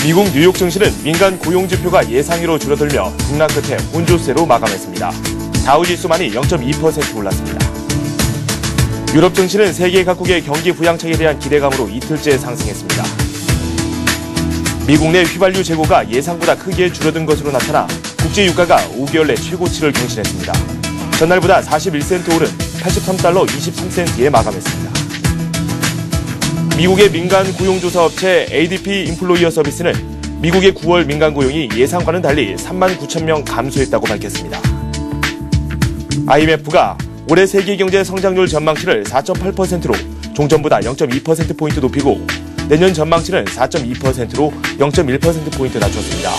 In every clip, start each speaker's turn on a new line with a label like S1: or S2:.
S1: 미국 뉴욕 증시는 민간 고용 지표가 예상외로 줄어들며 등락 끝에 혼조세로 마감했습니다. 다우지수만이 0.2% 올랐습니다. 유럽 증시는 세계 각국의 경기 부양책에 대한 기대감으로 이틀째 상승했습니다. 미국 내 휘발유 재고가 예상보다 크게 줄어든 것으로 나타나 국제 유가가 5개월 내 최고치를 경신했습니다. 전날보다 41센트 오른 83달러 23센트에 마감했습니다. 미국의 민간 고용조사 업체 ADP 인플로이어 서비스는 미국의 9월 민간 고용이 예상과는 달리 3만 9천 명 감소했다고 밝혔습니다. IMF가 올해 세계 경제 성장률 전망치를 4.8%로 종전보다 0.2%포인트 높이고 내년 전망치는 4.2%로 0.1%포인트 낮췄습니다.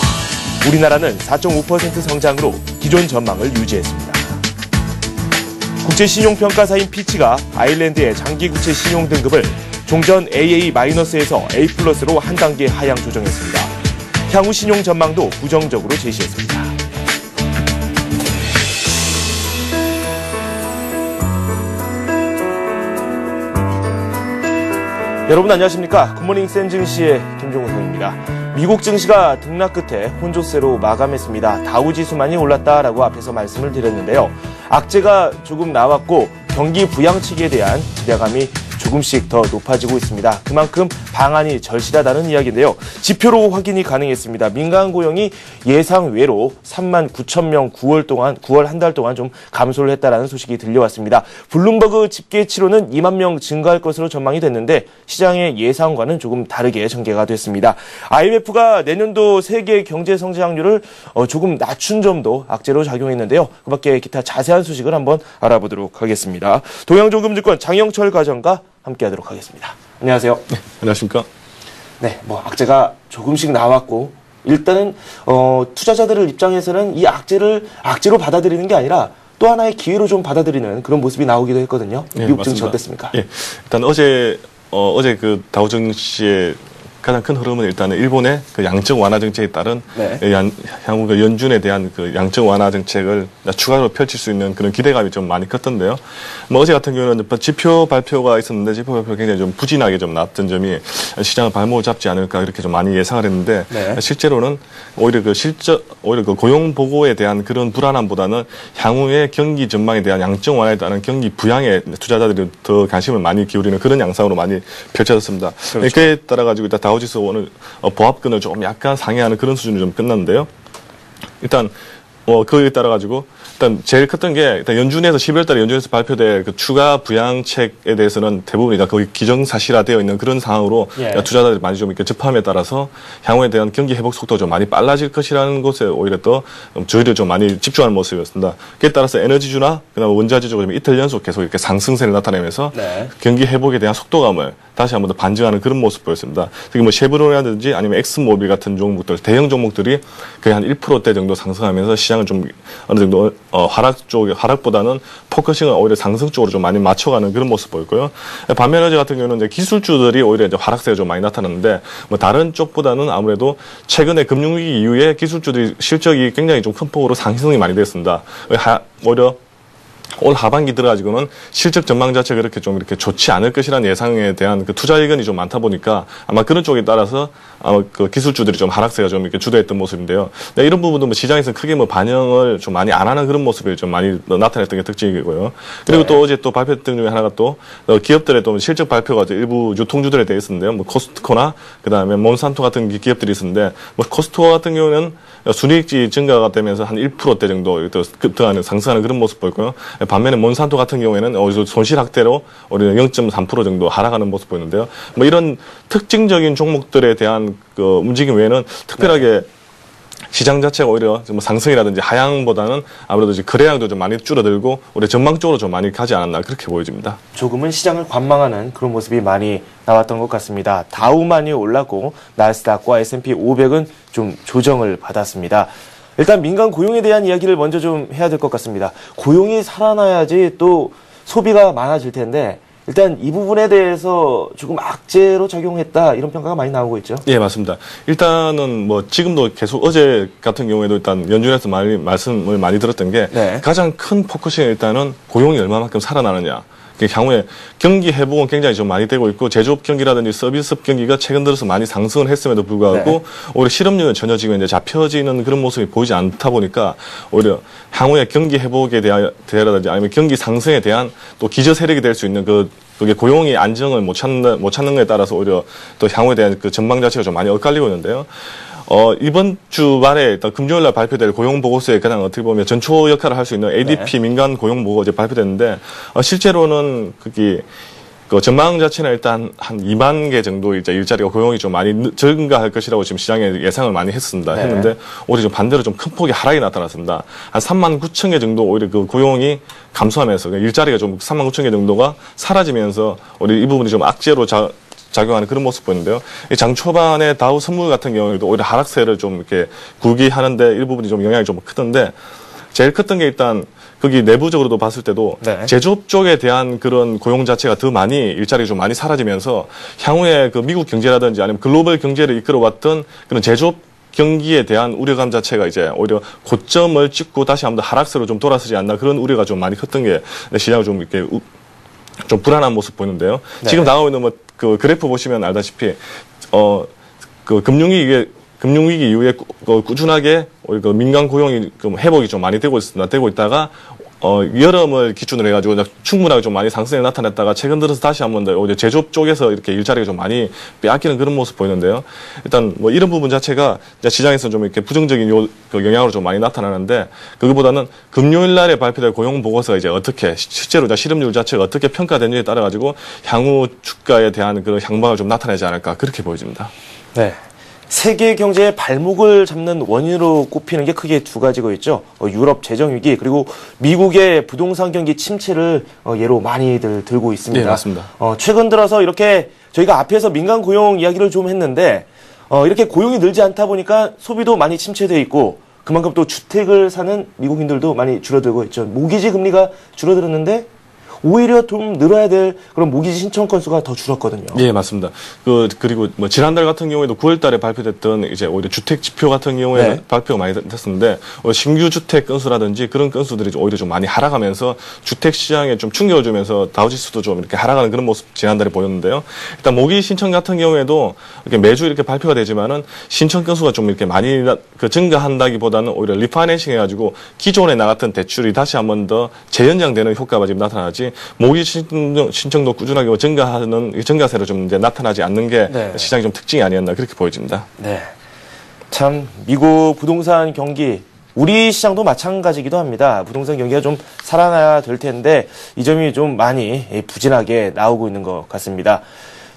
S1: 우리나라는 4.5% 성장으로 기존 전망을 유지했습니다. 국제신용평가사인 피치가 아일랜드의 장기국채 신용 등급을 종전 AA-에서 A+로 한 단계 하향 조정했습니다. 향후 신용 전망도 부정적으로 제시했습니다. 여러분 안녕하십니까? 굿모닝 센 증시의 김종우성입니다. 미국 증시가 등락 끝에 혼조세로 마감했습니다. 다우지수만이 올랐다라고 앞에서 말씀을 드렸는데요. 악재가 조금 나왔고 경기 부양책에 대한 기대감이 조금씩 더 높아지고 있습니다. 그만큼 방안이 절실하다는 이야기인데요. 지표로 확인이 가능했습니다. 민간 고용이 예상 외로 3만 9천 명 9월 한 달 동안 좀 감소를 했다라는 소식이 들려왔습니다. 블룸버그 집계치로는 2만 명 증가할 것으로 전망이 됐는데 시장의 예상과는 조금 다르게 전개가 됐습니다. IMF가 내년도 세계 경제 성장률을 조금 낮춘 점도 악재로 작용했는데요. 그 밖에 기타 자세한 소식을 한번 알아보도록 하겠습니다. 동양종금증권 장영철 과장과 함께하도록 하겠습니다. 안녕하세요.
S2: 네, 안녕하십니까?
S1: 네, 악재가 조금씩 나왔고 일단은 투자자들 입장에서는 이 악재로 받아들이는 게 아니라 또 하나의 기회로 좀 받아들이는 그런 모습이 나오기도 했거든요.
S2: 네,
S1: 미국 증시 어땠습니까?
S2: 예, 일단 어제 그 다우 증시의 가장 큰 흐름은 일단은 일본의 그 양적 완화 정책에 따른 향후 그 연준에 대한 그 양적 완화 정책을 추가로 펼칠 수 있는 그런 기대감이 좀 많이 컸던데요. 어제 같은 경우는 지표 발표가 있었는데 지표 발표가 굉장히 좀 부진하게 좀 나왔던 점이 시장을 발목을 잡지 않을까 이렇게 좀 많이 예상을 했는데 실제로는 오히려 그 고용 보고에 대한 그런 불안함보다는 향후의 경기 전망에 대한 양적 완화에 따른 경기 부양에 투자자들이 더 관심을 많이 기울이는 그런 양상으로 많이 펼쳐졌습니다.
S1: 그렇죠.
S2: 그에 따라 가지고 일단 다우지수 오늘 보합근을 좀 약간 상회하는 그런 수준으로 좀 끝났는데요. 일단 그에 따라 가지고 일단 제일 컸던 게 일단 연준에서 12월 달에 연준에서 발표될 그 추가 부양책에 대해서는 대부분 거의 기정사실화되어 있는 그런 상황으로 투자자들이 많이 좀 이렇게 접함에 따라서 향후에 대한 경기 회복 속도가 좀 많이 빨라질 것이라는 것에 오히려 더 저희들 좀 많이 집중하는 모습이었습니다. 그에 따라서 에너지주나 그다음에 원자재 쪽으로 이틀 연속 계속 이렇게 상승세를 나타내면서 경기 회복에 대한 속도감을 다시 한번 더 반증하는 그런 모습 보였습니다. 특히 쉐브론이라든지 아니면 엑스모빌 같은 종목들, 대형 종목들이 거의 한 1%대 정도 상승하면서 시장을 좀 어느 정도 하락보다는 포커싱을 오히려 상승 쪽으로 좀 많이 맞춰가는 그런 모습 보였고요. 반면 어제 같은 경우는 이제 기술주들이 오히려 이제 하락세가 좀 많이 나타났는데 다른 쪽보다는 아무래도 최근에 금융위기 이후에 기술주들이 실적이 굉장히 좀 큰 폭으로 상승이 많이 됐습니다. 오히려 올 하반기 들어가지고는 실적 전망 자체가 그렇게 좀 이렇게 좋지 않을 것이라는 예상에 대한 그 투자 의견이 좀 많다 보니까 아마 그런 쪽에 따라서 아마 그 기술주들이 좀 하락세가 좀 이렇게 주도했던 모습인데요. 이런 부분도 시장에서 크게 반영을 좀 많이 안 하는 그런 모습이 좀 많이 나타냈던 게 특징이고요. 그리고 또 어제 또 발표했던 중에 하나가 또 기업들의 또 실적 발표가 일부 유통주들에 대해 있었는데요. 코스트코나 그다음에 몬산토 같은 기업들이 있었는데 코스트코 같은 경우는 순이익이 증가가 되면서 한 1%대 정도 급등하는 상승하는 그런 모습 보였고요. 반면에 몬산토 같은 경우에는 손실 확대로 오히려 0.3% 정도 하락하는 모습 보이는데요. 이런 특징적인 종목들에 대한 그 움직임 외에는 특별하게 시장 자체가 오히려 상승이라든지 하향보다는 아무래도 이제 거래량도 좀 많이 줄어들고 올해 전망적으로 좀 많이 가지 않았나 그렇게 보여집니다.
S1: 조금은 시장을 관망하는 그런 모습이 많이 나왔던 것 같습니다. 다우만이 올랐고 나스닥과 S&P 500은 좀 조정을 받았습니다. 일단 민간 고용에 대한 이야기를 먼저 좀 해야 될 것 같습니다. 고용이 살아나야지 또 소비가 많아질 텐데 일단 이 부분에 대해서 조금 악재로 작용했다 이런 평가가 많이 나오고 있죠.
S2: 예, 맞습니다. 일단은 지금도 계속 어제 같은 경우에도 일단 연준에서 말씀을 많이 들었던 게 가장 큰 포커싱이 일단은 고용이 얼마만큼 살아나느냐. 향후에 경기 회복은 굉장히 좀 많이 되고 있고 제조업 경기라든지 서비스업 경기가 최근 들어서 많이 상승을 했음에도 불구하고
S1: 네.
S2: 오히려 실업률은 전혀 지금 이제 잡혀지는 그런 모습이 보이지 않다 보니까 오히려 향후에 경기 회복에 대하라든지 아니면 경기 상승에 대한 또 기저 세력이 될 수 있는 그게 고용이 안정을 못 찾는 것에 따라서 오히려 또 향후에 대한 그 전망 자체가 좀 많이 엇갈리고 있는데요. 이번 주 말에 일단 금요일 날 발표될 고용 보고서에 가장 어떻게 보면 전초 역할을 할 수 있는 ADP 민간 고용 보고가 이제 발표됐는데, 실제로는 그 전망 자체는 일단 한 2만 개 정도 이제 일자리가 고용이 좀 많이 증가할 것이라고 지금 시장에 예상을 많이 했는데 오히려 좀 반대로 좀 큰 폭의 하락이 나타났습니다. 한 3만 9천 개 정도 오히려 그 고용이 감소하면서 일자리가 좀 3만 9천 개 정도가 사라지면서 오히려 이 부분이 좀 악재로 작용하는 그런 모습 보이는데요. 장 초반에 다우 선물 같은 경우에도 오히려 하락세를 좀 이렇게 구기하는데 일부분이 좀 영향이 좀 크던데, 제일 컸던 게 일단 거기 내부적으로도 봤을 때도
S1: 네.
S2: 제조업 쪽에 대한 그런 고용 자체가 더 많이 일자리가 좀 많이 사라지면서 향후에 그 미국 경제라든지 아니면 글로벌 경제를 이끌어왔던 그런 제조업 경기에 대한 우려감 자체가 이제 오히려 고점을 찍고 다시 한번 하락세로 좀 돌아서지 않나 그런 우려가 좀 많이 컸던 게 시장을 좀 이렇게 좀 불안한 모습 보이는데요.
S1: 네.
S2: 지금 나오고 있는 그 그래프 보시면 알다시피 그 금융위기 이후에 꾸준하게 우리 그 민간 고용이 회복이 좀 많이 되고 있다가 여름을 기준으로 해가지고 충분하게 좀 많이 상승이 나타났다가 최근 들어서 다시 한번 더 제조업 쪽에서 이렇게 일자리가 좀 많이 빼앗기는 그런 모습 보이는데요. 일단 이런 부분 자체가 시장에서 좀 이렇게 부정적인 그 영향으로 좀 많이 나타나는데, 그거보다는 금요일 날에 발표될 고용 보고서가 이제 어떻게 실제로 실업률 자체가 어떻게 평가되는지에 따라 가지고 향후 주가에 대한 그런 향방을 좀 나타내지 않을까 그렇게 보여집니다.
S1: 네. 세계 경제의 발목을 잡는 원인으로 꼽히는 게 크게 두 가지가 있죠. 유럽 재정 위기, 그리고 미국의 부동산 경기 침체를 예로 많이들 들고 있습니다.
S2: 네, 맞습니다.
S1: 최근 들어서 이렇게 저희가 앞에서 민간 고용 이야기를 좀 했는데, 이렇게 고용이 늘지 않다 보니까 소비도 많이 침체돼 있고, 그만큼 또 주택을 사는 미국인들도 많이 줄어들고 있죠. 모기지 금리가 줄어들었는데 오히려 좀 늘어야 될 그런 모기지 신청 건수가 더 줄었거든요.
S2: 예, 맞습니다. 그리고 지난달 같은 경우에도 9월 달에 발표됐던 이제 오히려 주택 지표 같은 경우에는
S1: 네.
S2: 발표가 많이 됐었는데, 신규 주택 건수라든지 그런 건수들이 오히려 좀 많이 하락하면서 주택 시장에 좀 충격을 주면서 다우지수도 좀 이렇게 하락하는 그런 모습 지난달에 보였는데요. 일단 모기 신청 같은 경우에도 이렇게 매주 이렇게 발표가 되지만은 신청 건수가 좀 이렇게 많이 증가한다기보다는 오히려 리파이낸싱 해가지고 기존에 나갔던 대출이 다시 한 번 더 재연장되는 효과가 지금 나타나지, 모기 신청도 꾸준하게 증가하는 증가세로 좀 이제 나타나지 않는 게
S1: 네.
S2: 시장의 좀 특징이 아니었나 그렇게 보여집니다.
S1: 네. 참 미국 부동산 경기, 우리 시장도 마찬가지기도 합니다. 부동산 경기가 좀 살아나야 될 텐데 이 점이 좀 많이 부진하게 나오고 있는 것 같습니다.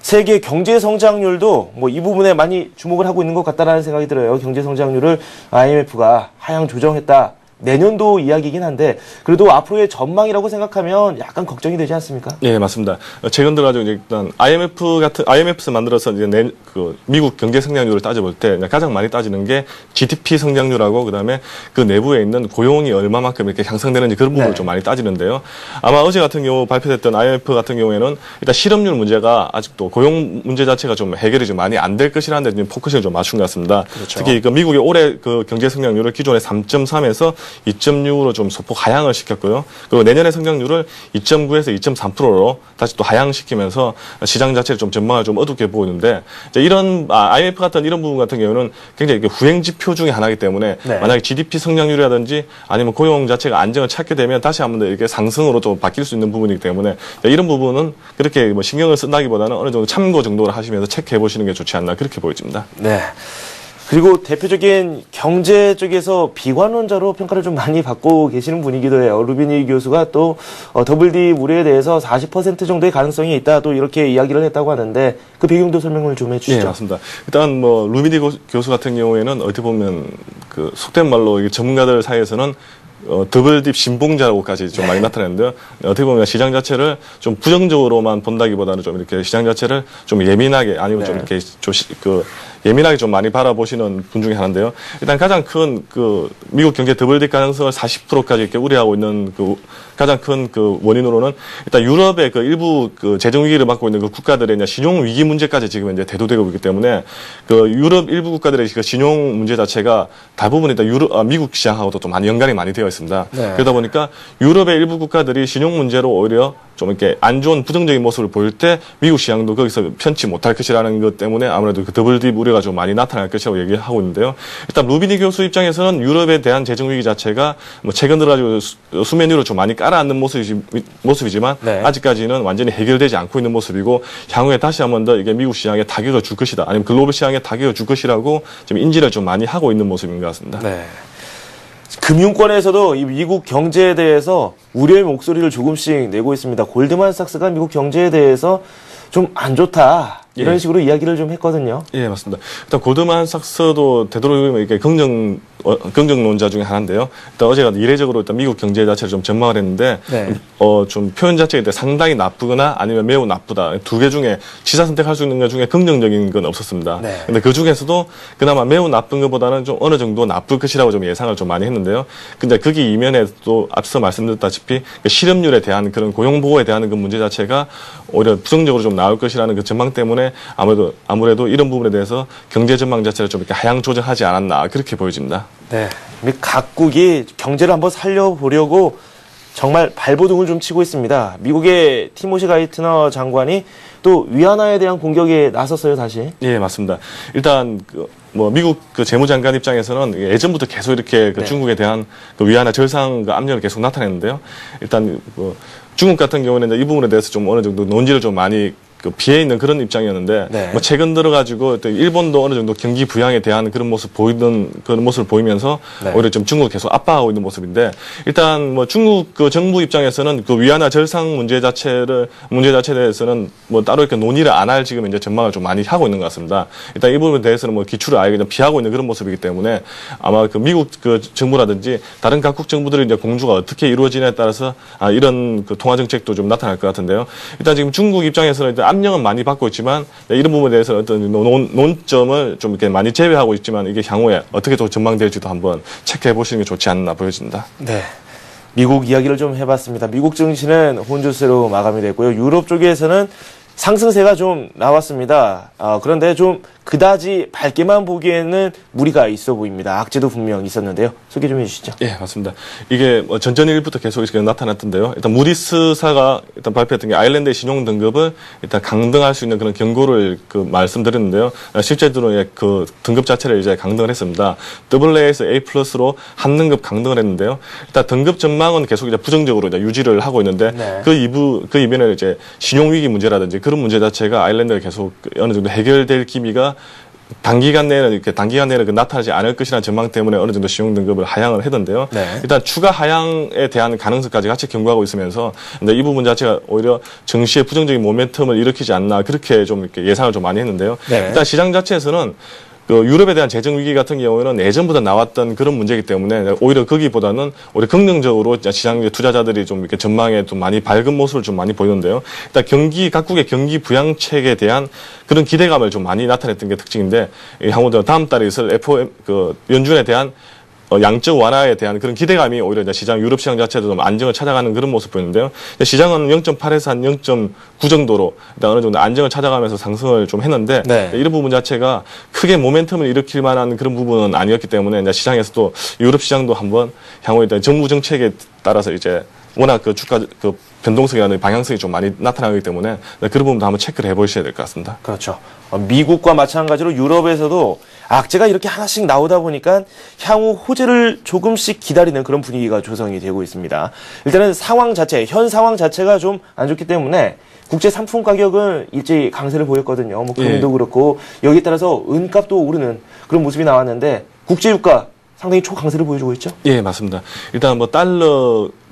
S1: 세계 경제 성장률도 이 부분에 많이 주목을 하고 있는 것 같다라는 생각이 들어요. 경제 성장률을 IMF가 하향 조정했다. 내년도 이야기이긴 한데 그래도 앞으로의 전망이라고 생각하면 약간 걱정이 되지 않습니까?
S2: 네, 맞습니다. 최근 들어가지고 일단 IMF에서 만들어서 이제 미국 경제 성장률을 따져볼 때 가장 많이 따지는 게 GDP 성장률하고 그다음에 그 내부에 있는 고용이 얼마만큼 이렇게 향상되는지 그런 부분을
S1: 네.
S2: 좀 많이 따지는데요. 아마 어제 같은 경우 발표됐던 IMF 같은 경우에는 일단 실업률 문제가 아직도 고용 문제 자체가 좀 해결이 좀 많이 안 될 것이라는 데 포커싱을 좀 맞춘 것 같습니다.
S1: 그렇죠.
S2: 특히 미국의 올해 그 경제 성장률을 기존에 3.3에서 2.6으로 좀 소폭 하향을 시켰고요. 그리고 내년의 성장률을 2.9에서 2.3%로 다시 또 하향시키면서 시장 자체를 좀 전망을 좀 어둡게 보고 있는데, 이런 IMF 같은 이런 부분 같은 경우는 굉장히 후행 지표 중에 하나이기 때문에
S1: 네.
S2: 만약에 GDP 성장률이라든지 아니면 고용 자체가 안정을 찾게 되면 다시 한번 더 이렇게 상승으로 좀 바뀔 수 있는 부분이기 때문에 이런 부분은 그렇게 신경을 쓴다기보다는 어느 정도 참고 정도를 하시면서 체크해 보시는 게 좋지 않나 그렇게 보여집니다.
S1: 네. 그리고 대표적인 경제 쪽에서 비관론자로 평가를 좀 많이 받고 계시는 분이기도 해요. 루비니 교수가 또 더블디 우려에 대해서 40% 정도의 가능성이 있다 또 이렇게 이야기를 했다고 하는데 그 배경도 설명을 좀 해주시죠.
S2: 네, 맞습니다. 일단 루비니 교수 같은 경우에는 어떻게 보면 그 속된 말로 전문가들 사이에서는 더블딥 신봉자라고까지 좀 많이 나타냈는데요. 어떻게 보면 시장 자체를 좀 부정적으로만 본다기보다는 좀 이렇게 시장 자체를 좀 예민하게 아니면 좀 이렇게 예민하게 좀 많이 바라보시는 분 중에 하나인데요. 일단 가장 큰 미국 경제 더블딥 가능성을 40%까지 이렇게 우려하고 있는 가장 큰 원인으로는 일단 유럽의 일부 재정 위기를 맞고 있는 국가들의 이제 신용 위기 문제까지 지금 이제 대두되고 있기 때문에 유럽 일부 국가들의 신용 문제 자체가 대부분 일단 미국 시장하고도 좀 많이 연관이 많이 되어 있습니다.
S1: 네.
S2: 그러다 보니까 유럽의 일부 국가들이 신용 문제로 오히려 좀 이렇게 안 좋은 부정적인 모습을 보일 때 미국 시장도 거기서 편치 못할 것이라는 것 때문에 아무래도 그 더블 딥 우려가 좀 많이 나타날 것이라고 얘기하고 있는데요. 일단 루비니 교수 입장에서는 유럽에 대한 재정 위기 자체가 뭐 최근 들어 가지고 수면 위로 좀 많이 깔아앉는 모습이지만
S1: 네.
S2: 아직까지는 완전히 해결되지 않고 있는 모습이고 향후에 다시 한번 더 이게 미국 시장에 타격을 줄 것이다. 아니면 글로벌 시장에 타격을 줄 것이라고 좀 인지를 좀 많이 하고 있는 모습인 것 같습니다.
S1: 네. 금융권에서도 이 미국 경제에 대해서 우려의 목소리를 조금씩 내고 있습니다. 골드만삭스가 미국 경제에 대해서 좀 안 좋다. 이런 식으로 이야기를 좀 했거든요.
S2: 예, 맞습니다. 일단 골드만삭스도 되도록이면 이렇게 긍정론자 중에 하나인데요. 일단 어제가 이례적으로 일단 미국 경제 자체를 좀 전망을 했는데,
S1: 네.
S2: 좀 표현 자체가 상당히 나쁘거나 아니면 매우 나쁘다. 두 개 중에 취사 선택할 수 있는 것 중에 긍정적인 건 없었습니다.
S1: 네.
S2: 근데 그 중에서도 그나마 매우 나쁜 것보다는 좀 어느 정도 나쁠 것이라고 좀 예상을 좀 많이 했는데요. 근데 거기 이면에 또 앞서 말씀드렸다시피 실업률에 대한 그런 고용보호에 대한 그 문제 자체가 오히려 부정적으로 좀 나올 것이라는 그 전망 때문에 아무래도 이런 부분에 대해서 경제 전망 자체를 좀 이렇게 하향 조정하지 않았나 그렇게 보여집니다.
S1: 네. 각국이 경제를 한번 살려보려고 정말 발버둥을 좀 치고 있습니다. 미국의 티모시 가이트너 장관이 또 위안화에 대한 공격에 나섰어요, 다시.
S2: 예, 맞습니다. 일단 미국 그 재무장관 입장에서는 예전부터 계속 이렇게 그
S1: 네.
S2: 중국에 대한 그 위안화 절상 그 압력을 계속 나타냈는데요. 일단 중국 같은 경우는 이제 이 부분에 대해서 좀 어느 정도 논지를 좀 많이 피해 있는 그런 입장이었는데,
S1: 네.
S2: 최근 들어가지고 일본도 어느 정도 경기 부양에 대한 그런 모습을 보이면서
S1: 네.
S2: 오히려 좀 중국을 계속 압박하고 있는 모습인데, 일단 중국 그 정부 입장에서는 그 위안화 절상 문제 자체에 대해서는 따로 이렇게 논의를 안 할 지금 이제 전망을 좀 많이 하고 있는 것 같습니다. 일단 이 부분에 대해서는 기출을 아예 그냥 피하고 있는 그런 모습이기 때문에 아마 그 미국 그 정부라든지 다른 각국 정부들의 이제 공조가 어떻게 이루어지냐에 따라서 이런 그 통화 정책도 좀 나타날 것 같은데요. 일단 지금 중국 입장에서는 일단 압력은 많이 받고 있지만 이런 부분에 대해서 어떤 논점을 좀 이렇게 많이 제외하고 있지만 이게 향후에 어떻게 또 전망될지도 한번 체크해 보시는 게 좋지 않나 보여집니다.
S1: 네. 미국 이야기를 좀 해봤습니다. 미국 증시는 혼조세로 마감이 됐고요. 유럽 쪽에서는 상승세가 좀 나왔습니다. 그런데 좀 그다지 밝게만 보기에는 무리가 있어 보입니다. 악재도 분명 있었는데요. 소개 좀 해주시죠.
S2: 예, 맞습니다. 이게 전전일부터 계속 이렇게 나타났던데요. 일단 무디스사가 일단 발표했던 게 아일랜드의 신용 등급을 일단 강등할 수 있는 그런 경고를 말씀드렸는데요. 실제로 그 등급 자체를 이제 강등을 했습니다. AA에서 A+로 한 등급 강등을 했는데요. 일단 등급 전망은 계속 이제 부정적으로 이제 유지를 하고 있는데,
S1: 네.
S2: 그 이면에 이제 신용 위기 문제라든지 그런 문제 자체가 아일랜드가 계속 어느 정도 해결될 기미가 단기간 내에는 나타나지 않을 것이라는 전망 때문에 어느 정도 신용 등급을 하향을 했던데요.
S1: 네.
S2: 일단 추가 하향에 대한 가능성까지 같이 경고하고 있으면서 이 부분 자체가 오히려 증시의 부정적인 모멘텀을 일으키지 않나 그렇게 좀 이렇게 예상을 좀 많이 했는데요.
S1: 네.
S2: 일단 시장 자체에서는 그 유럽에 대한 재정 위기 같은 경우에는 예전부터 나왔던 그런 문제이기 때문에 오히려 거기보다는 오히려 긍정적으로 시장 투자자들이 좀 이렇게 전망에 좀 많이 밝은 모습을 좀 많이 보이는데요. 일단 각국의 경기 부양책에 대한 그런 기대감을 좀 많이 나타냈던 게 특징인데, 향후 다음 달에 있을 FOM 연준에 대한 양적 완화에 대한 그런 기대감이 오히려 이제 유럽 시장 자체도 좀 안정을 찾아가는 그런 모습 보이는데요. 시장은 0.8에서 한 0.9 정도로 일단 어느 정도 안정을 찾아가면서 상승을 좀 했는데,
S1: 네.
S2: 이런 부분 자체가 크게 모멘텀을 일으킬 만한 그런 부분은 아니었기 때문에 이제 시장에서도 유럽 시장도 한번 향후에 정부 정책에 따라서 이제 워낙 그 주가 그 변동성이라는 방향성이 좀 많이 나타나기 때문에 그런 부분도 한번 체크를 해보셔야 될 것 같습니다.
S1: 그렇죠. 미국과 마찬가지로 유럽에서도 악재가 이렇게 하나씩 나오다 보니까 향후 호재를 조금씩 기다리는 그런 분위기가 조성이 되고 있습니다. 일단은 현 상황 자체가 좀 안 좋기 때문에 국제 상품 가격은 일제히 강세를 보였거든요. 금도 그렇고 여기에 따라서 은값도 오르는 그런 모습이 나왔는데 국제 유가 상당히 초강세를 보여주고 있죠.
S2: 예, 맞습니다. 일단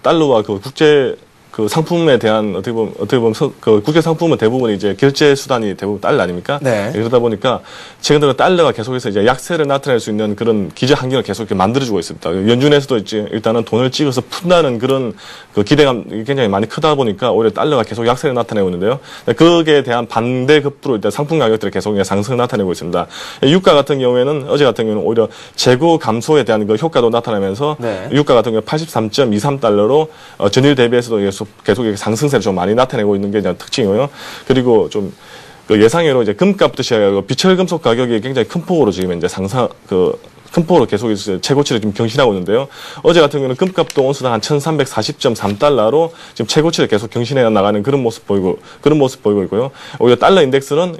S2: 달러와 그 국제 그 상품에 대한 어떻게 보면 그 국제 상품은 대부분 이제 결제 수단이 대부분 달러 아닙니까?
S1: 네.
S2: 그러다 보니까 최근 들어 달러가 계속해서 이제 약세를 나타낼 수 있는 그런 기저 환경을 계속 이렇게 만들어주고 있습니다. 연준에서도 이제 일단은 돈을 찍어서 푼다는 그런 그 기대감이 굉장히 많이 크다 보니까 오히려 달러가 계속 약세를 나타내고 있는데요. 거기에 대한 반대급부로 일단 상품 가격들이 계속 상승을 나타내고 있습니다. 유가 같은 경우에는 어제 같은 경우는 오히려 재고 감소에 대한 그 효과도 나타나면서
S1: 네.
S2: 유가 같은 경우 83.23달러로 전일 대비해서도 계속 상승세를 좀 많이 나타내고 있는 게 특징이고요. 그리고 좀 그 예상외로 이제 금값부터 시작하고 비철금속 가격이 굉장히 큰 폭으로 지금 이제 큰 폭으로 계속 이제 최고치를 좀 경신하고 있는데요. 어제 같은 경우는 금값도 온수당 한 1,340.3달러로 지금 최고치를 계속 경신해 나가는 그런 모습 보이고 있고요. 오히려 달러 인덱스는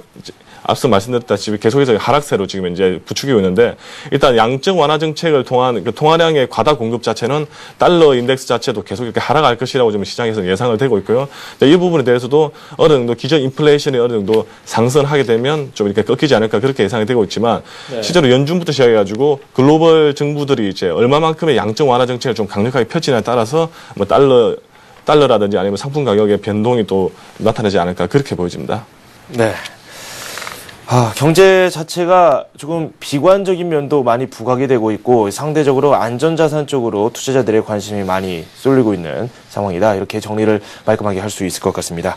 S2: 앞서 말씀드렸다시피 계속해서 하락세로 지금 이제 부추기고 있는데, 일단 양적 완화 정책을 통한 그 통화량의 과다 공급 자체는 달러 인덱스 자체도 계속 이렇게 하락할 것이라고 지금 시장에서 예상을 되고 있고요. 이 부분에 대해서도 어느 정도 기존 인플레이션이 어느 정도 상승하게 되면 좀 이렇게 꺾이지 않을까 그렇게 예상이 되고 있지만, 네. 실제로 연준부터 시작해가지고 글로벌 정부들이 이제 얼마만큼의 양적 완화 정책을 좀 강력하게 펼치냐에 따라서 뭐 달러라든지 아니면 상품 가격의 변동이 또 나타나지 않을까 그렇게 보여집니다.
S1: 네. 경제 자체가 조금 비관적인 면도 많이 부각이 되고 있고 상대적으로 안전자산 쪽으로 투자자들의 관심이 많이 쏠리고 있는 상황이다. 이렇게 정리를 깔끔하게 할 수 있을 것 같습니다.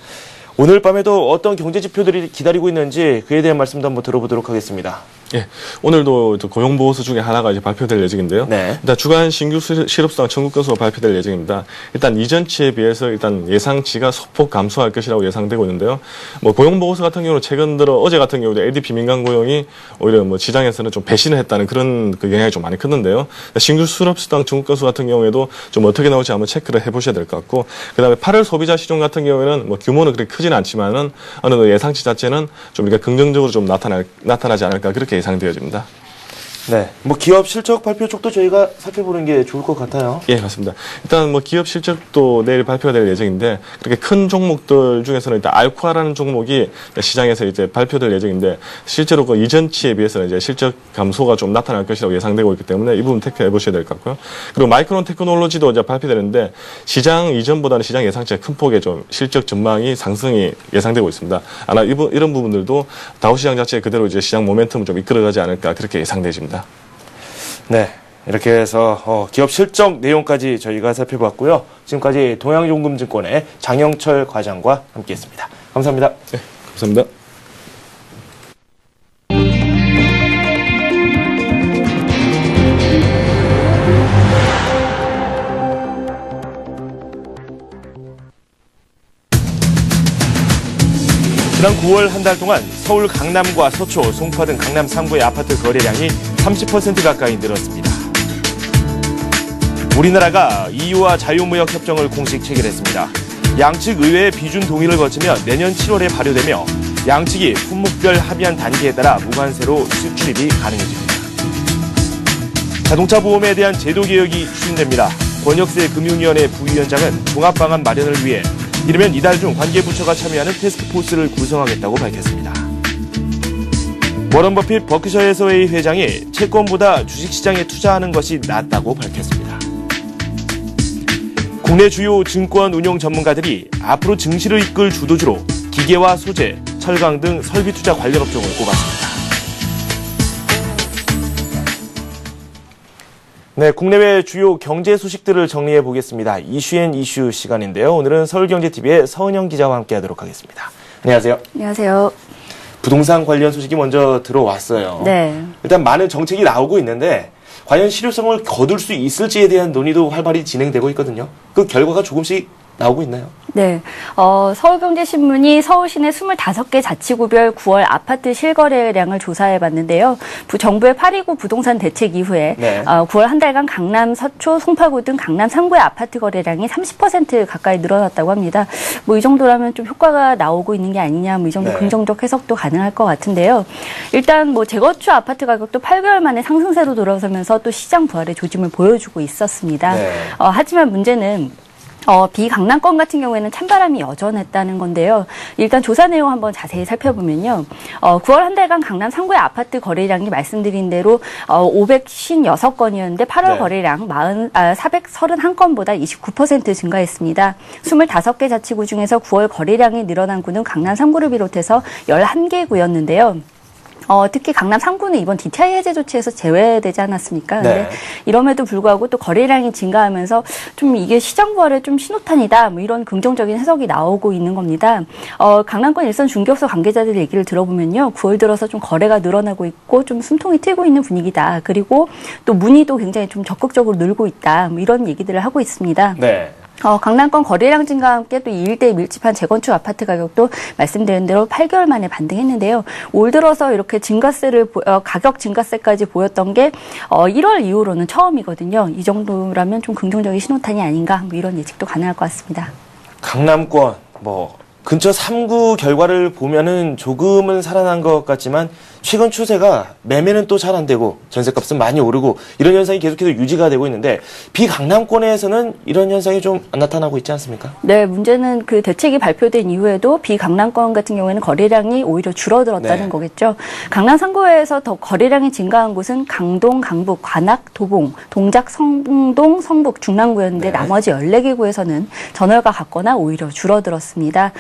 S1: 오늘 밤에도 어떤 경제 지표들이 기다리고 있는지 그에 대한 말씀도 한번 들어보도록 하겠습니다.
S2: 예, 오늘도 고용보고서 중에 하나가 이제 발표될 예정인데요. 네. 일단 주간 신규 실업수당 청구 건수가 발표될 예정입니다. 일단 이전치에 비해서 일단 예상치가 소폭 감소할 것이라고 예상되고 있는데요. 뭐 고용보고서 같은 경우는 최근 들어 어제 같은 경우도 ADP 민간 고용이 오히려 뭐 시장에서는 좀 배신을 했다는 그런 그 영향이 좀 많이 컸는데요. 신규 실업수당 청구 건수 같은 경우에도 좀 어떻게 나올지 한번 체크를 해보셔야 될 것 같고, 그다음에 8월 소비자 시중 같은 경우에는 뭐 규모는 그렇게 크지는 않지만은 어느 정도 예상치 자체는 좀 이렇게 긍정적으로 좀 나타나지 않을까 그렇게 예상되어집니다.
S1: 네, 뭐 기업 실적 발표 쪽도 저희가 살펴보는 게 좋을 것 같아요.
S2: 예, 맞습니다. 일단 뭐 기업 실적도 내일 발표가 될 예정인데, 그렇게 큰 종목들 중에서는 일단 알코아라는 종목이 시장에서 이제 발표될 예정인데, 실제로 그 이전치에 비해서는 이제 실적 감소가 좀 나타날 것이라고 예상되고 있기 때문에 이 부분 체크해 보셔야 될 것 같고요. 그리고 마이크론 테크놀로지도 이제 발표되는데, 시장 이전보다는 시장 예상치가 큰 폭의 좀 실적 전망이 상승이 예상되고 있습니다. 아마 이런 부분들도 다우 시장 자체 그대로 이제 시장 모멘텀을 좀 이끌어가지 않을까 그렇게 예상되집니다.
S1: 네, 이렇게 해서 기업 실적 내용까지 저희가 살펴봤고요. 지금까지 동양용금증권의 장영철 과장과 함께했습니다. 감사합니다.
S2: 네, 감사합니다.
S1: 지난 9월 한 달 동안 서울 강남과 서초, 송파 등 강남 3구의 아파트 거래량이 30% 가까이 늘었습니다. 우리나라가 EU와 자유무역 협정을 공식 체결했습니다. 양측 의회의 비준 동의를 거치면 내년 7월에 발효되며 양측이 품목별 합의한 단계에 따라 무관세로 수출입이 가능해집니다. 자동차 보험에 대한 제도 개혁이 추진됩니다. 권혁세 금융위원회 부위원장은 종합방안 마련을 위해 이르면 이달 중 관계부처가 참여하는 태스크포스를 구성하겠다고 밝혔습니다. 워런 버핏 버크셔해서웨이 회장이 채권보다 주식시장에 투자하는 것이 낫다고 밝혔습니다. 국내 주요 증권 운용 전문가들이 앞으로 증시를 이끌 주도주로 기계와 소재, 철강 등 설비 투자 관련 업종을 꼽았습니다. 네, 국내외 주요 경제 소식들을 정리해 보겠습니다. 이슈 시간인데요. 오늘은 서울경제TV의 서은영 기자와 함께하도록 하겠습니다. 안녕하세요.
S3: 안녕하세요.
S1: 부동산 관련 소식이 먼저 들어왔어요.
S3: 네.
S1: 일단 많은 정책이 나오고 있는데 과연 실효성을 거둘 수 있을지에 대한 논의도 활발히 진행되고 있거든요. 그 결과가 조금씩 나오고 있나요?
S3: 네. 서울경제신문이 서울 시내 25개 자치구별 9월 아파트 실거래량을 조사해 봤는데요. 정부의 8.29 부동산 대책 이후에 네. 9월 한 달간 강남, 서초, 송파구 등 강남 3구의 아파트 거래량이 30% 가까이 늘어났다고 합니다. 뭐 이 정도라면 좀 효과가 나오고 있는 게 아니냐, 뭐 이 정도 네. 긍정적 해석도 가능할 것 같은데요. 일단 뭐 재건축 아파트 가격도 8개월 만에 상승세로 돌아서면서 또 시장 부활의 조짐을 보여주고 있었습니다. 네. 하지만 문제는 비강남권 같은 경우에는 찬바람이 여전했다는 건데요. 일단 조사 내용 한번 자세히 살펴보면요. 9월 한 달간 강남 3구의 아파트 거래량이 말씀드린 대로 556건이었는데 8월 네. 거래량 431건보다 29% 증가했습니다. 25개 자치구 중에서 9월 거래량이 늘어난 구는 강남 3구를 비롯해서 11개구였는데요. 특히 강남 3구는 이번 DTI 해제 조치에서 제외되지 않았습니까? 네. 이럼에도 불구하고 또 거래량이 증가하면서 좀 이게 시장 부활의 좀 신호탄이다. 뭐 이런 긍정적인 해석이 나오고 있는 겁니다. 강남권 일선 중개업소 관계자들 얘기를 들어보면요. 9월 들어서 좀 거래가 늘어나고 있고 좀 숨통이 트이고 있는 분위기다. 그리고 또 문의도 굉장히 좀 적극적으로 늘고 있다. 뭐 이런 얘기들을 하고 있습니다.
S1: 네.
S3: 강남권 거래량 증가와 함께 또 이 일대에 밀집한 재건축 아파트 가격도 말씀드린 대로 8개월 만에 반등했는데요. 올 들어서 이렇게 가격 증가세까지 보였던 게 1월 이후로는 처음이거든요. 이 정도라면 좀 긍정적인 신호탄이 아닌가 뭐 이런 예측도 가능할 것 같습니다.
S1: 강남권 근처 3구 결과를 보면은 조금은 살아난 것 같지만 최근 추세가 매매는 또 잘 안 되고 전셋값은 많이 오르고 이런 현상이 계속해서 유지가 되고 있는데 비강남권에서는 이런 현상이 좀 안 나타나고 있지 않습니까?
S3: 네, 문제는 그 대책이 발표된 이후에도 비강남권 같은 경우에는 거래량이 오히려 줄어들었다는 거겠죠. 강남 3구에서 더 거래량이 증가한 곳은 강동, 강북, 관악, 도봉, 동작, 성동, 성북, 중랑구였는데 나머지 14개 구에서는 전월과 같거나 오히려 줄어들었습니다.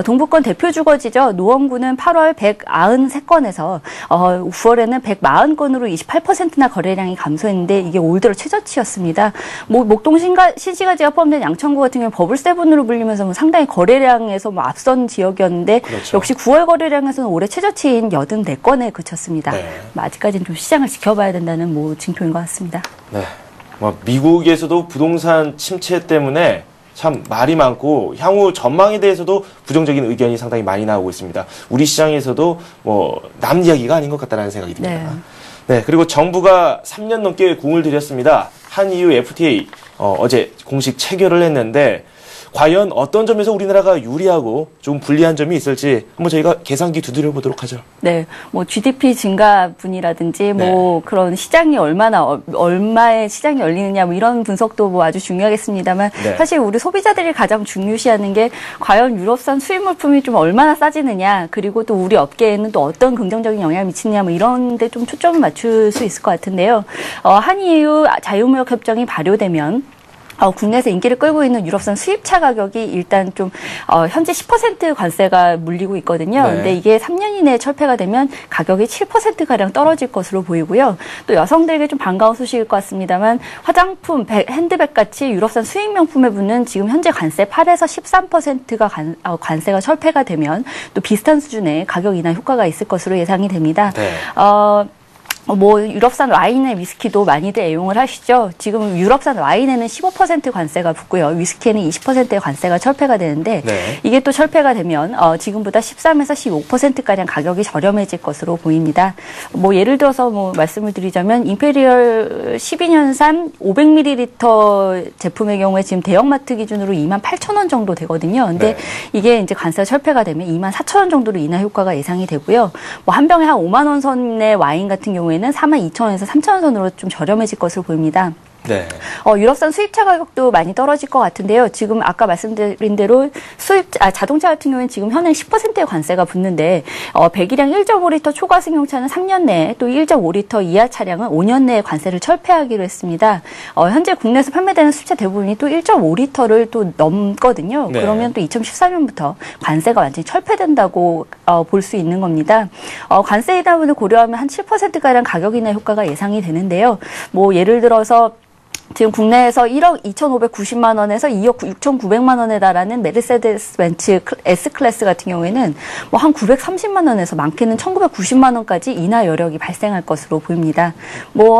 S3: 동부권 대표 주거지죠. 노원구는 8월 193건에서 9월에는 140건으로 28%나 거래량이 감소했는데 이게 올 들어 최저치였습니다. 목동 신시가지가 포함된 양천구 같은 경우는 버블7으로 불리면서 상당히 거래량에서 앞선 지역이었는데 역시 9월 거래량에서는 올해 최저치인 84건에 그쳤습니다. 아직까지는 좀 시장을 지켜봐야 된다는 징표인 것 같습니다.
S1: 네, 미국에서도 부동산 침체 때문에 참 말이 많고 향후 전망에 대해서도 부정적인 의견이 상당히 많이 나오고 있습니다. 우리 시장에서도 남 이야기가 아닌 것 같다는 생각이 듭니다. 네, 그리고 정부가 3년 넘게 공을 들였습니다. 한EU FTA 어제 공식 체결을 했는데 과연 어떤 점에서 우리나라가 유리하고 좀 불리한 점이 있을지 한번 저희가 계산기 두드려 보도록 하죠.
S3: 네, GDP 증가분이라든지 그런 시장이 얼마의 시장이 열리느냐 이런 분석도 아주 중요하겠습니다만 사실 우리 소비자들이 가장 중요시하는 게 과연 유럽산 수입 물품이 좀 얼마나 싸지느냐 그리고 또 우리 업계에는 또 어떤 긍정적인 영향을 미치느냐 이런 데 좀 초점을 맞출 수 있을 것 같은데요. 한EU 자유무역 협정이 발효되면 국내에서 인기를 끌고 있는 유럽산 수입차 가격이 일단 좀 현재 10% 관세가 물리고 있거든요. 근데 이게 3년 이내에 철폐가 되면 가격이 7%가량 떨어질 것으로 보이고요. 또 여성들에게 좀 반가운 소식일 것 같습니다만 화장품, 핸드백 같이 유럽산 수입 명품에 붙는 지금 현재 관세 8에서 13%가 관세가 철폐가 되면 또 비슷한 수준의 가격 인하 효과가 있을 것으로 예상이 됩니다. 유럽산 와인의 위스키도 많이들 애용을 하시죠. 지금 유럽산 와인에는 15% 관세가 붙고요. 위스키에는 20%의 관세가 철폐가 되는데 이게 또 철폐가 되면 지금보다 13에서 15%가량 가격이 저렴해질 것으로 보입니다. 예를 들어서 말씀을 드리자면 임페리얼 12년산 500ml 제품의 경우에 지금 대형마트 기준으로 28,000원 정도 되거든요. 근데 이게 이제 관세가 철폐가 되면 24,000원 정도로 인하 효과가 예상이 되고요. 한 병에 한 5만 원 선의 와인 같은 경우에는 42,000원에서 3,000원 선으로 좀 저렴해질 것으로 보입니다. 유럽산 수입차 가격도 많이 떨어질 것 같은데요. 지금 아까 말씀드린 대로 자동차 같은 경우는 지금 현행 10%의 관세가 붙는데 배기량 1.5리터 초과 승용차는 3년 내에 또 1.5리터 이하 차량은 5년 내에 관세를 철폐하기로 했습니다. 현재 국내에서 판매되는 수입차 대부분이 또 1.5리터를 또 넘거든요. 그러면 또 2014년부터 관세가 완전히 철폐된다고 볼 수 있는 겁니다. 관세 인하분을 고려하면 한 7%가량 가격 인하 효과가 예상이 되는데요. 예를 들어서 지금 국내에서 1억 2,590만 원에서 2억 6,900만 원에 달하는 메르세데스 벤츠 S클래스 같은 경우에는 한 930만 원에서 많게는 1,990만 원까지 인하 여력이 발생할 것으로 보입니다.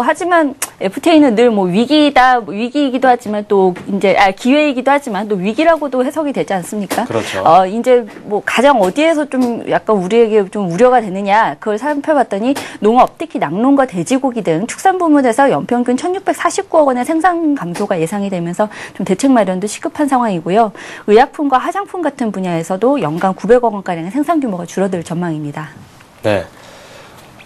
S3: 하지만 FTA는 늘 위기이기도 하지만 또 이제 기회이기도 하지만 또 위기라고도 해석이 되지 않습니까?
S1: 그렇죠.
S3: 이제 가장 어디에서 좀 약간 우리에게 좀 우려가 되느냐 그걸 살펴봤더니 농업, 특히 낙농과 돼지고기 등 축산 부문에서 연평균 1,649억 원의 생산 감소가 예상이 되면서 좀 대책 마련도 시급한 상황이고요. 의약품과 화장품 같은 분야에서도 연간 900억 원가량의 생산 규모가 줄어들 전망입니다.
S1: 네.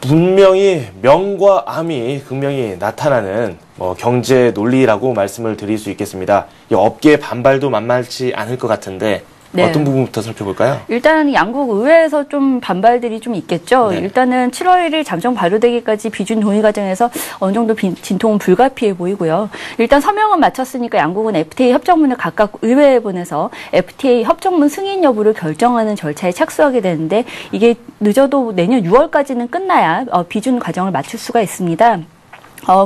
S1: 분명히 명과 암이 극명히 나타나는 경제 논리라고 말씀을 드릴 수 있겠습니다. 이 업계의 반발도 만만치 않을 것 같은데 어떤 부분부터 살펴볼까요?
S3: 일단 양국 의회에서 좀 반발들이 좀 있겠죠. 일단은 7월 1일 잠정 발효되기까지 비준 동의 과정에서 어느 정도 진통은 불가피해 보이고요. 일단 서명은 마쳤으니까 양국은 FTA 협정문을 각각 의회에 보내서 FTA 협정문 승인 여부를 결정하는 절차에 착수하게 되는데 이게 늦어도 내년 6월까지는 끝나야 비준 과정을 마칠 수가 있습니다.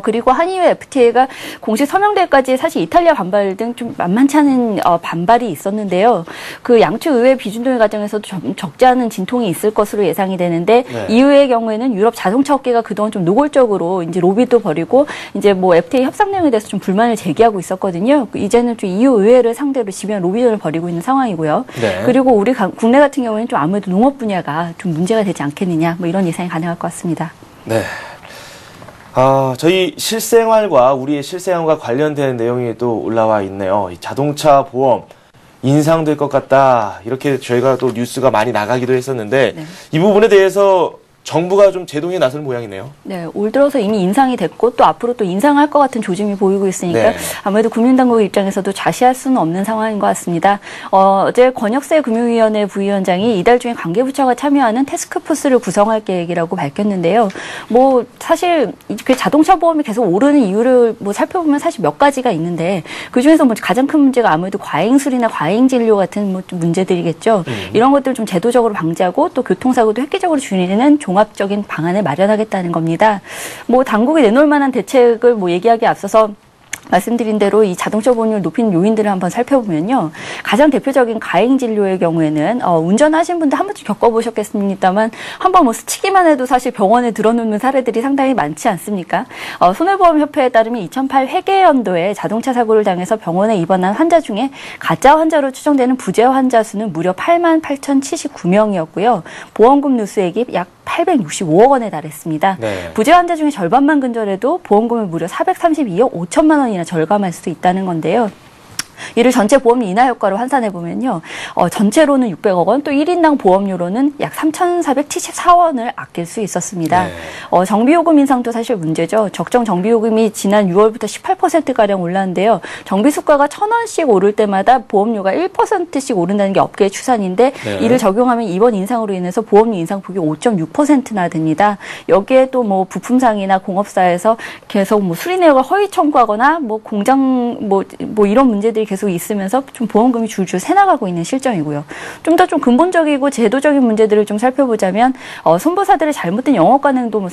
S3: 그리고 한EU FTA가 공식 서명될까지 사실 이탈리아 반발 등 좀 만만치 않은 반발이 있었는데요. 그 양측 의회 비준동의 과정에서도 좀 적지 않은 진통이 있을 것으로 예상이 되는데 네. EU의 경우에는 유럽 자동차 업계가 그동안 좀 노골적으로 이제 로비도 벌이고 이제 뭐 FTA 협상 내용에 대해서 좀 불만을 제기하고 있었거든요. 이제는 좀 EU 의회를 상대로 지배한 로비전을 벌이고 있는 상황이고요. 네. 그리고 우리 국내 같은 경우에는 좀 아무래도 농업 분야가 좀 문제가 되지 않겠느냐 뭐 이런 예상이 가능할 것 같습니다.
S1: 네. 저희 실생활과 우리의 실생활과 관련된 내용이 또 올라와 있네요. 이 자동차 보험 인상될 것 같다. 이렇게 저희가 또 뉴스가 많이 나가기도 했었는데 네. 이 부분에 대해서 정부가 좀 제동에 나설 모양이네요. 네,
S3: 올 들어서 이미 인상이 됐고 또 앞으로 또 인상할 것 같은 조짐이 보이고 있으니까 네. 아무래도 금융당국 입장에서도 자시할 수는 없는 상황인 것 같습니다. 어제 권혁세 금융위원회 부위원장이 이달 중에 관계부처가 참여하는 태스크포스를 구성할 계획이라고 밝혔는데요. 뭐 사실 그 자동차 보험이 계속 오르는 이유를 뭐 살펴보면 사실 몇 가지가 있는데 그 중에서 뭐 가장 큰 문제가 아무래도 과잉수리나 과잉진료 같은 뭐 문제들이겠죠. 이런 것들 좀 제도적으로 방지하고 또 교통사고도 획기적으로 줄이는 종합적인 방안을 마련하겠다는 겁니다. 뭐 당국이 내놓을 만한 대책을 뭐 얘기하기에 앞서서 말씀드린 대로 이 자동차 보험료를 높이는 요인들을 한번 살펴보면요. 가장 대표적인 과잉 진료의 경우에는 운전하신 분들 한 번쯤 겪어보셨겠습니다만 한번 뭐 스치기만 해도 사실 병원에 들어눕는 사례들이 상당히 많지 않습니까? 손해보험협회에 따르면 2008 회계연도에 자동차 사고를 당해서 병원에 입원한 환자 중에 가짜 환자로 추정되는 부재 환자 수는 무려 88,079명이었고요. 보험금 누수액이 약 865억 원에 달했습니다. 네. 부재 환자 중에 절반만 근절해도 보험금을 무려 432억 5천만 원이나 절감할 수 있다는 건데요. 이를 전체 보험 인하 효과로 환산해 보면요. 전체로는 600억 원, 또 1인당 보험료로는 약 3,474원을 아낄 수 있었습니다. 네. 정비요금 인상도 사실 문제죠. 적정 정비요금이 지난 6월부터 18%가량 올랐는데요. 정비수가가 1,000원씩 오를 때마다 보험료가 1%씩 오른다는 게 업계의 추산인데 네. 이를 적용하면 이번 인상으로 인해서 보험료 인상폭이 5.6%나 됩니다. 여기에 또 뭐 부품상이나 공업사에서 계속 뭐 수리 내역을 허위 청구하거나 뭐 공장 뭐 이런 문제들이 계속 있으면서 좀 보험금이 줄줄 새나가고 있는 실정이고요. 좀 더 좀 근본적이고 제도적인 문제들을 좀 살펴보자면 손보사들의 잘못된 영업 관행도 뭐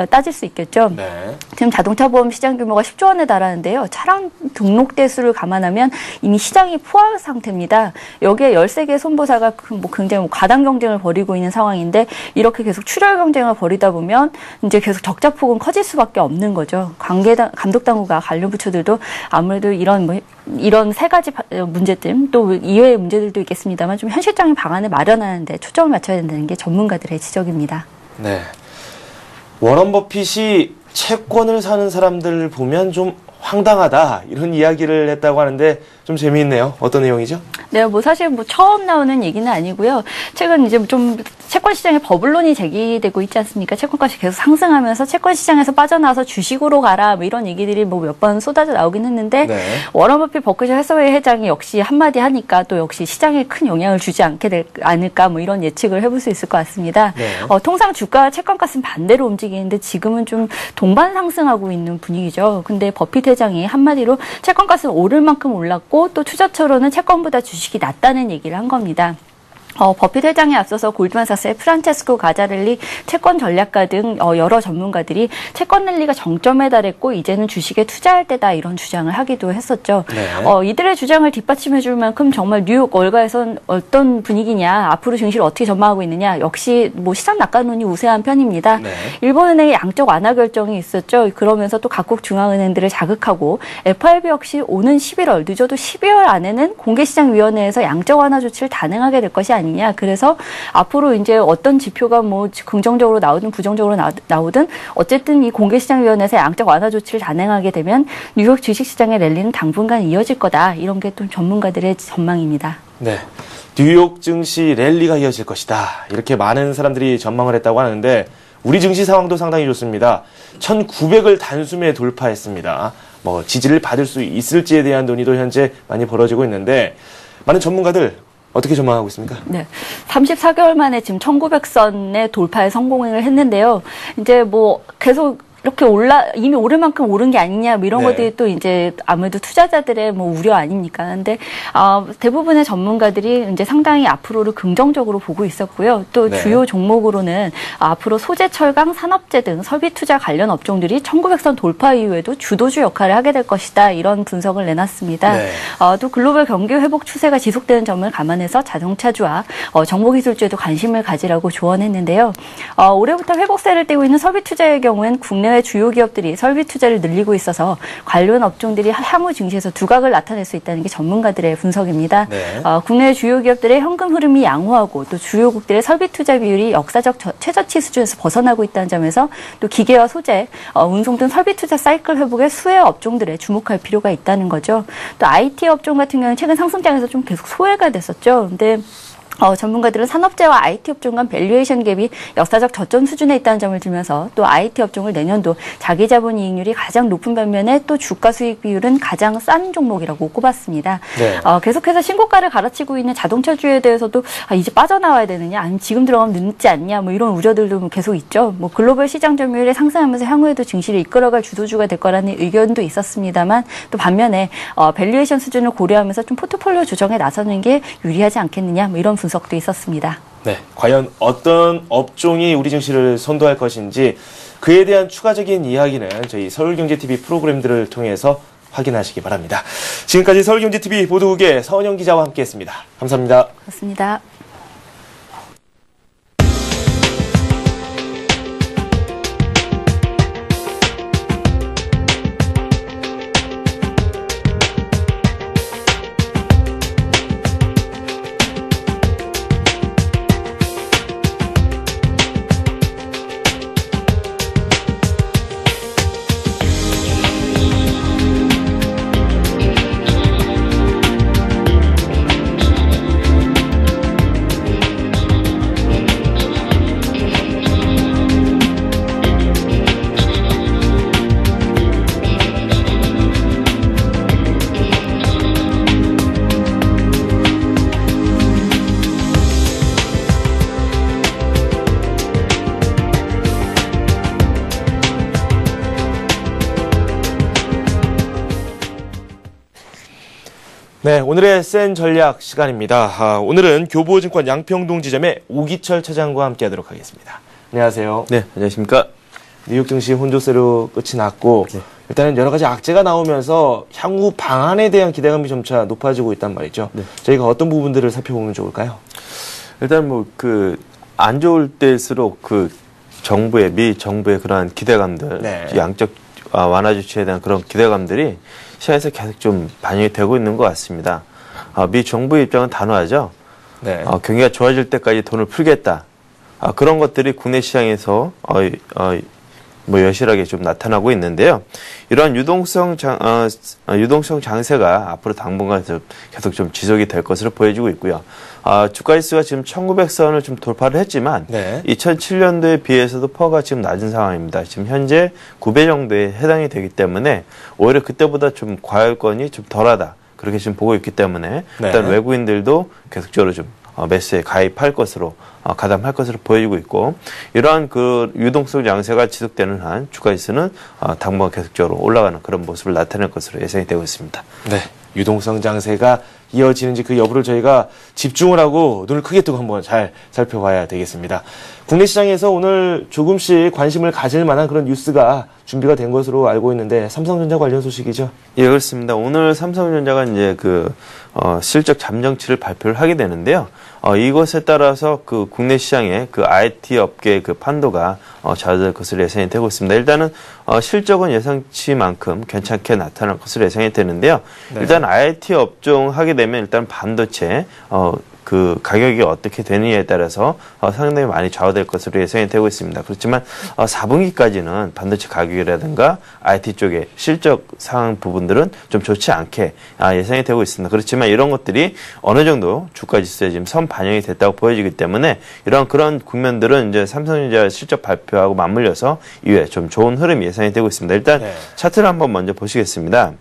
S3: 따질 수 있겠죠. 네. 지금 자동차 보험 시장 규모가 10조 원에 달하는데요. 차량 등록 대수를 감안하면 이미 시장이 포화 상태입니다. 여기에 13개의 손보사가 뭐 굉장히 과당 경쟁을 벌이고 있는 상황인데 이렇게 계속 출혈 경쟁을 벌이다 보면 이제 계속 적자 폭은 커질 수밖에 없는 거죠. 감독 당국과 관련 부처들도 아무래도 이런 세 가지 문제점 또 이외의 문제들도 있겠습니다만 좀 현실적인 방안을 마련하는 데 초점을 맞춰야 된다는 게 전문가들의 지적입니다.
S1: 네. 워런 버핏이 채권을 사는 사람들을 보면 좀 황당하다 이런 이야기를 했다고 하는데 좀 재미있네요. 어떤 내용이죠?
S3: 네, 뭐 사실 뭐 처음 나오는 얘기는 아니고요. 최근 이제 좀 채권 시장에 버블론이 제기되고 있지 않습니까? 채권값이 계속 상승하면서 채권 시장에서 빠져나와서 주식으로 가라 뭐 이런 얘기들이 뭐 몇 번 쏟아져 나오긴 했는데 네. 워런 버핏 버크셔 해서웨이 회장이 역시 한마디 하니까 또 역시 시장에 큰 영향을 주지 않을까 뭐 이런 예측을 해볼 수 있을 것 같습니다. 네. 통상 주가와 채권값은 반대로 움직이는데 지금은 좀 동반 상승하고 있는 분위기죠. 근데 버핏 회장이 한마디로 채권값은 오를 만큼 올랐고 또 투자처로는 채권보다 주식이 낫다는 얘기를 한 겁니다. 버핏 회장에 앞서서 골드만삭스의 프란체스코 가자렐리 채권 전략가 등 여러 전문가들이 채권 랠리가 정점에 달했고 이제는 주식에 투자할 때다 이런 주장을 하기도 했었죠. 네. 이들의 주장을 뒷받침해 줄 만큼 정말 뉴욕 월가에선 어떤 분위기냐, 앞으로 증시를 어떻게 전망하고 있느냐, 역시 뭐 시장 낙관론이 우세한 편입니다. 네. 일본은행의 양적 완화 결정이 있었죠. 그러면서 또 각국 중앙은행들을 자극하고 FRB 역시 오는 11월, 늦어도 12월 안에는 공개시장위원회에서 양적 완화 조치를 단행하게 될 것이 아니냐. 그래서 앞으로 이제 어떤 지표가 뭐 긍정적으로 나오든 부정적으로 나오든 어쨌든 이 공개시장위원회에서 양적 완화 조치를 단행하게 되면 뉴욕 주식시장의 랠리는 당분간 이어질 거다. 이런 게 또 전문가들의 전망입니다.
S1: 네. 뉴욕 증시 랠리가 이어질 것이다. 이렇게 많은 사람들이 전망을 했다고 하는데 우리 증시 상황도 상당히 좋습니다. 1900을 단숨에 돌파했습니다. 뭐 지지를 받을 수 있을지에 대한 논의도 현재 많이 벌어지고 있는데 많은 전문가들 어떻게 전망하고 있습니까?
S3: 네. 34개월 만에 지금 1900선의 돌파에 성공을 했는데요. 이제 뭐 계속 이렇게 이미 오를 만큼 오른 게 아니냐, 뭐 이런 것들이 또 이제 아무래도 투자자들의 뭐 우려 아닙니까? 근데, 대부분의 전문가들이 이제 상당히 앞으로를 긍정적으로 보고 있었고요. 또 주요 종목으로는 앞으로 소재, 철강, 산업재 등 설비 투자 관련 업종들이 1900선 돌파 이후에도 주도주 역할을 하게 될 것이다. 이런 분석을 내놨습니다. 또 글로벌 경기 회복 추세가 지속되는 점을 감안해서 자동차주와 정보기술주에도 관심을 가지라고 조언했는데요. 올해부터 회복세를 띠고 있는 설비 투자의 경우엔 국내외 주요 기업들이 설비 투자를 늘리고 있어서 관련 업종들이 향후 증시에서 두각을 나타낼 수 있다는 게 전문가들의 분석입니다. 국내외 주요 기업들의 현금 흐름이 양호하고 또 주요국들의 설비 투자 비율이 역사적 최저치 수준에서 벗어나고 있다는 점에서 또 기계와 소재, 운송 등 설비 투자 사이클 회복의 수혜의 업종들에 주목할 필요가 있다는 거죠. 또 IT 업종 같은 경우는 최근 상승장에서 좀 계속 소외가 됐었죠. 근데 전문가들은 산업재와 IT 업종 간 밸류에이션 갭이 역사적 저점 수준에 있다는 점을 들면서 또 IT 업종을 내년도 자기 자본 이익률이 가장 높은 반면에 또 주가 수익 비율은 가장 싼 종목이라고 꼽았습니다. 계속해서 신고가를 갈아치고 있는 자동차주에 대해서도 이제 빠져나와야 되느냐, 아니면 지금 들어가면 늦지 않냐, 뭐 이런 우려들도 계속 있죠. 뭐 글로벌 시장 점유율이 상승하면서 향후에도 증시를 이끌어갈 주도주가 될 거라는 의견도 있었습니다만 또 반면에 밸류에이션 수준을 고려하면서 좀 포트폴리오 조정에 나서는 게 유리하지 않겠느냐, 뭐 이런 분석도 있었습니다.
S1: 네, 과연 어떤 업종이 우리 증시를 선도할 것인지 그에 대한 추가적인 이야기는 저희 서울경제TV 프로그램들을 통해서 확인하시기 바랍니다. 지금까지 서울경제TV 보도국의 서은영 기자와 함께했습니다. 감사합니다.
S3: 고맙습니다.
S1: 네, 오늘의 센 전략 시간입니다. 오늘은 교보증권 양평동 지점의 오기철 차장과 함께하도록 하겠습니다. 안녕하세요.
S4: 네, 안녕하십니까.
S1: 뉴욕 증시 혼조세로 끝이 났고 일단은 여러 가지 악재가 나오면서 향후 방안에 대한 기대감이 점차 높아지고 있단 말이죠. 저희가 어떤 부분들을 살펴보면 좋을까요?
S4: 일단 안 좋을 때일수록 미 정부의 그러한 기대감들, 양적 완화 조치에 대한 그런 기대감들이 시장에서 계속 좀 반영이 되고 있는 것 같습니다. 미 정부의 입장은 단호하죠. 경기가 좋아질 때까지 돈을 풀겠다. 그런 것들이 국내 시장에서 여실하게 좀 나타나고 있는데요. 이러한 유동성 장세가 앞으로 당분간 계속 좀 지속이 될 것으로 보여지고 있고요. 주가지수가 지금 1900선을 좀 돌파를 했지만 2007년도에 비해서도 퍼가 지금 낮은 상황입니다. 지금 현재 9배 정도에 해당이 되기 때문에 오히려 그때보다 좀 과열권이 좀 덜하다. 그렇게 지금 보고 있기 때문에 일단 외국인들도 계속적으로 좀 매수에 가입할 것으로 가담할 것으로 보여지고 있고 이러한 유동성 장세가 지속되는 한 주가지수는 당분간 계속적으로 올라가는 그런 모습을 나타낼 것으로 예상이 되고 있습니다.
S1: 네, 유동성 장세가 이어지는지 그 여부를 저희가 집중을 하고 눈을 크게 뜨고 한번 잘 살펴봐야 되겠습니다. 국내 시장에서 오늘 조금씩 관심을 가질 만한 그런 뉴스가 준비가 된 것으로 알고 있는데 삼성전자 관련 소식이죠?
S4: 예, 그렇습니다. 오늘 삼성전자가 이제 실적 잠정치를 발표를 하게 되는데요. 이것에 따라서 국내 시장의 IT 업계의 판도가 좌우될 것으로 예상이 되고 있습니다. 일단은 실적은 예상치만큼 괜찮게 나타날 것으로 예상이 되는데요. 일단 IT 업종 하게 되면 일단 반도체 가격이 어떻게 되느냐에 따라서 상당히 많이 좌우될 것으로 예상이 되고 있습니다. 그렇지만 4분기까지는 반도체 가격이라든가 IT 쪽의 실적 상황 부분들은 좀 좋지 않게 예상이 되고 있습니다. 그렇지만 이런 것들이 어느 정도 주가지수에 지금 선 반영이 됐다고 보여지기 때문에 그런 국면들은 이제 삼성전자 실적 발표하고 맞물려서 이후에 좀 좋은 흐름이 예상이 되고 있습니다. 일단 차트를 한번 먼저 보시겠습니다.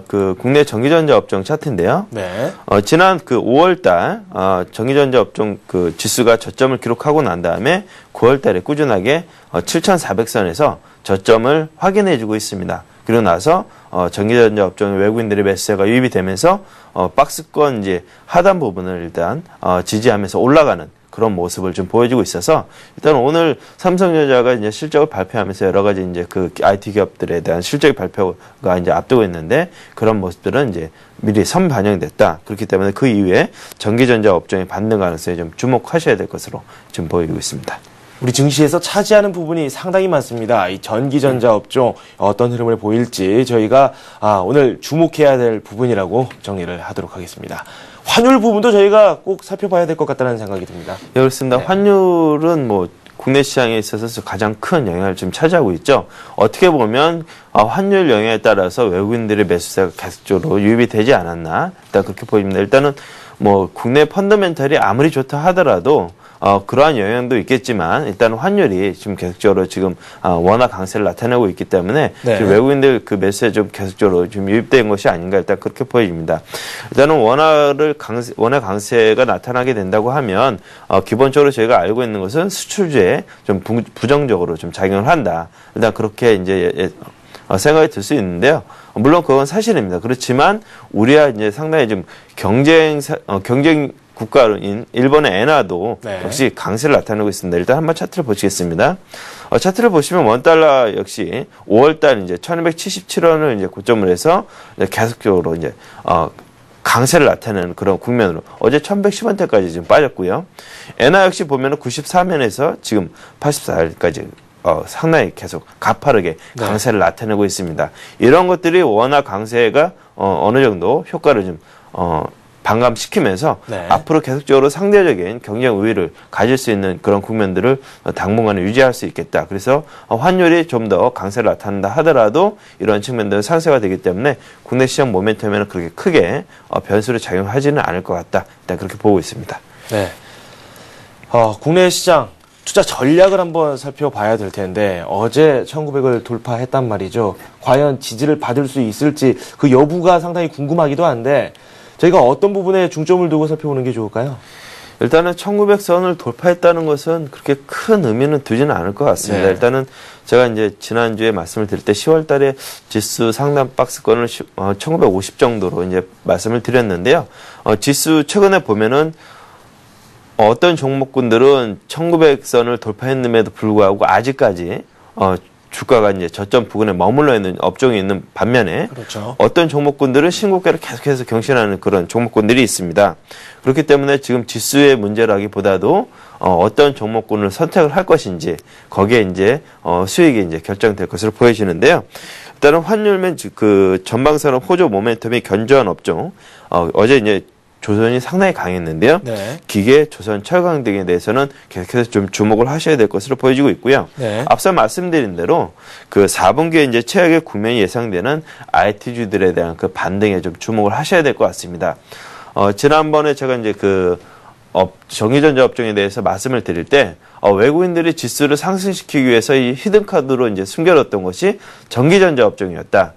S4: 그 국내 전기전자 업종 차트인데요.
S1: 네.
S4: 지난 그 5월달 전기전자 업종 그 지수가 저점을 기록하고 난 다음에 9월달에 꾸준하게 7,400선에서 저점을 확인해주고 있습니다. 그리고 나서 전기전자 업종의 외국인들의 매수세가 유입이 되면서 박스권 이제 하단 부분을 일단 지지하면서 올라가는 그런 모습을 좀 보여주고 있어서 일단 오늘 삼성전자가 이제 실적을 발표하면서 여러 가지 이제 그 IT 기업들에 대한 실적 발표가 이제 앞두고 있는데 그런 모습들은 이제 미리 선반영됐다. 그렇기 때문에 그 이후에 전기전자 업종의 반등 가능성에 좀 주목하셔야 될 것으로 지금 보이고 있습니다.
S1: 우리 증시에서 차지하는 부분이 상당히 많습니다. 이 전기전자 업종 어떤 흐름을 보일지 저희가 오늘 주목해야 될 부분이라고 정리를 하도록 하겠습니다. 환율 부분도 저희가 꼭 살펴봐야 될 것 같다는 생각이 듭니다.
S4: 네, 그렇습니다.
S1: 네.
S4: 환율은 뭐 국내 시장에 있어서 가장 큰 영향을 좀 차지하고 있죠. 어떻게 보면 환율 영향에 따라서 외국인들의 매수세가 계속적으로 유입이 되지 않았나 일단 그렇게 보입니다. 일단은 뭐 국내 펀더멘털이 아무리 좋다 하더라도 그러한 영향도 있겠지만 일단 환율이 지금 계속적으로 지금 원화 강세를 나타내고 있기 때문에
S1: 네.
S4: 지금 외국인들 그 매수에 좀 계속적으로 좀 유입된 것이 아닌가 일단 그렇게 보입니다. 일단은 원화 강세가 나타나게 된다고 하면 기본적으로 저희가 알고 있는 것은 수출주에 좀 부정적으로 좀 작용을 한다. 일단 그렇게 이제 생각이 들 수 있는데요. 물론 그건 사실입니다. 그렇지만 우리가 이제 상당히 좀 경쟁 국가인 일본의 엔화도
S1: 네.
S4: 역시 강세를 나타내고 있습니다. 일단 한번 차트를 보시겠습니다. 차트를 보시면 원달러 역시 5월달 이제 1277원을 이제 고점을 해서 이제 계속적으로 이제 강세를 나타내는 그런 국면으로 어제 1110원대까지 지금 빠졌고요. 엔화 역시 보면은 94면에서 지금 84일까지 상당히 계속 가파르게 강세를 나타내고 있습니다. 이런 것들이 원화 강세가 어느 정도 효과를 좀 반감시키면서
S1: 네.
S4: 앞으로 계속적으로 상대적인 경쟁 우위를 가질 수 있는 그런 국면들을 당분간은 유지할 수 있겠다. 그래서 환율이 좀 더 강세를 나타낸다 하더라도 이런 측면들은 상쇄가 되기 때문에 국내 시장 모멘텀에는 그렇게 크게 변수로 작용하지는 않을 것 같다. 일단 그렇게 보고 있습니다.
S1: 네. 국내 시장 투자 전략을 한번 살펴봐야 될 텐데 어제 1900을 돌파했단 말이죠. 과연 지지를 받을 수 있을지 그 여부가 상당히 궁금하기도 한데 저희가 어떤 부분에 중점을 두고 살펴보는 게 좋을까요?
S4: 일단은 1900선을 돌파했다는 것은 그렇게 큰 의미는 두지는 않을 것 같습니다.
S1: 네.
S4: 일단은 제가 이제 지난주에 말씀을 드릴 때 10월 달에 지수 상단 박스권을 1950 정도로 이제 말씀을 드렸는데요. 지수 최근에 보면은 어떤 종목군들은 1900선을 돌파했음에도 불구하고 아직까지 주가가 이제 저점 부근에 머물러 있는 업종이 있는 반면에
S1: 그렇죠.
S4: 어떤 종목군들은 신고가를 계속해서 경신하는 그런 종목군들이 있습니다. 그렇기 때문에 지금 지수의 문제라기보다도 어떤 종목군을 선택을 할 것인지 거기에 이제 수익이 이제 결정될 것으로 보여지는데요. 일단은 환율면 그 전방산업 호조 모멘텀이 견조한 업종 어제 이제 조선이 상당히 강했는데요.
S1: 네.
S4: 기계, 조선, 철강 등에 대해서는 계속해서 좀 주목을 하셔야 될 것으로 보여지고 있고요.
S1: 네.
S4: 앞서 말씀드린 대로 그 4분기에 이제 최악의 국면이 예상되는 IT주들에 대한 그 반등에 좀 주목을 하셔야 될 것 같습니다. 지난번에 제가 이제 그 전기전자 업종에 대해서 말씀을 드릴 때 외국인들이 지수를 상승시키기 위해서 이 히든카드로 이제 숨겨뒀던 것이 전기전자 업종이었다.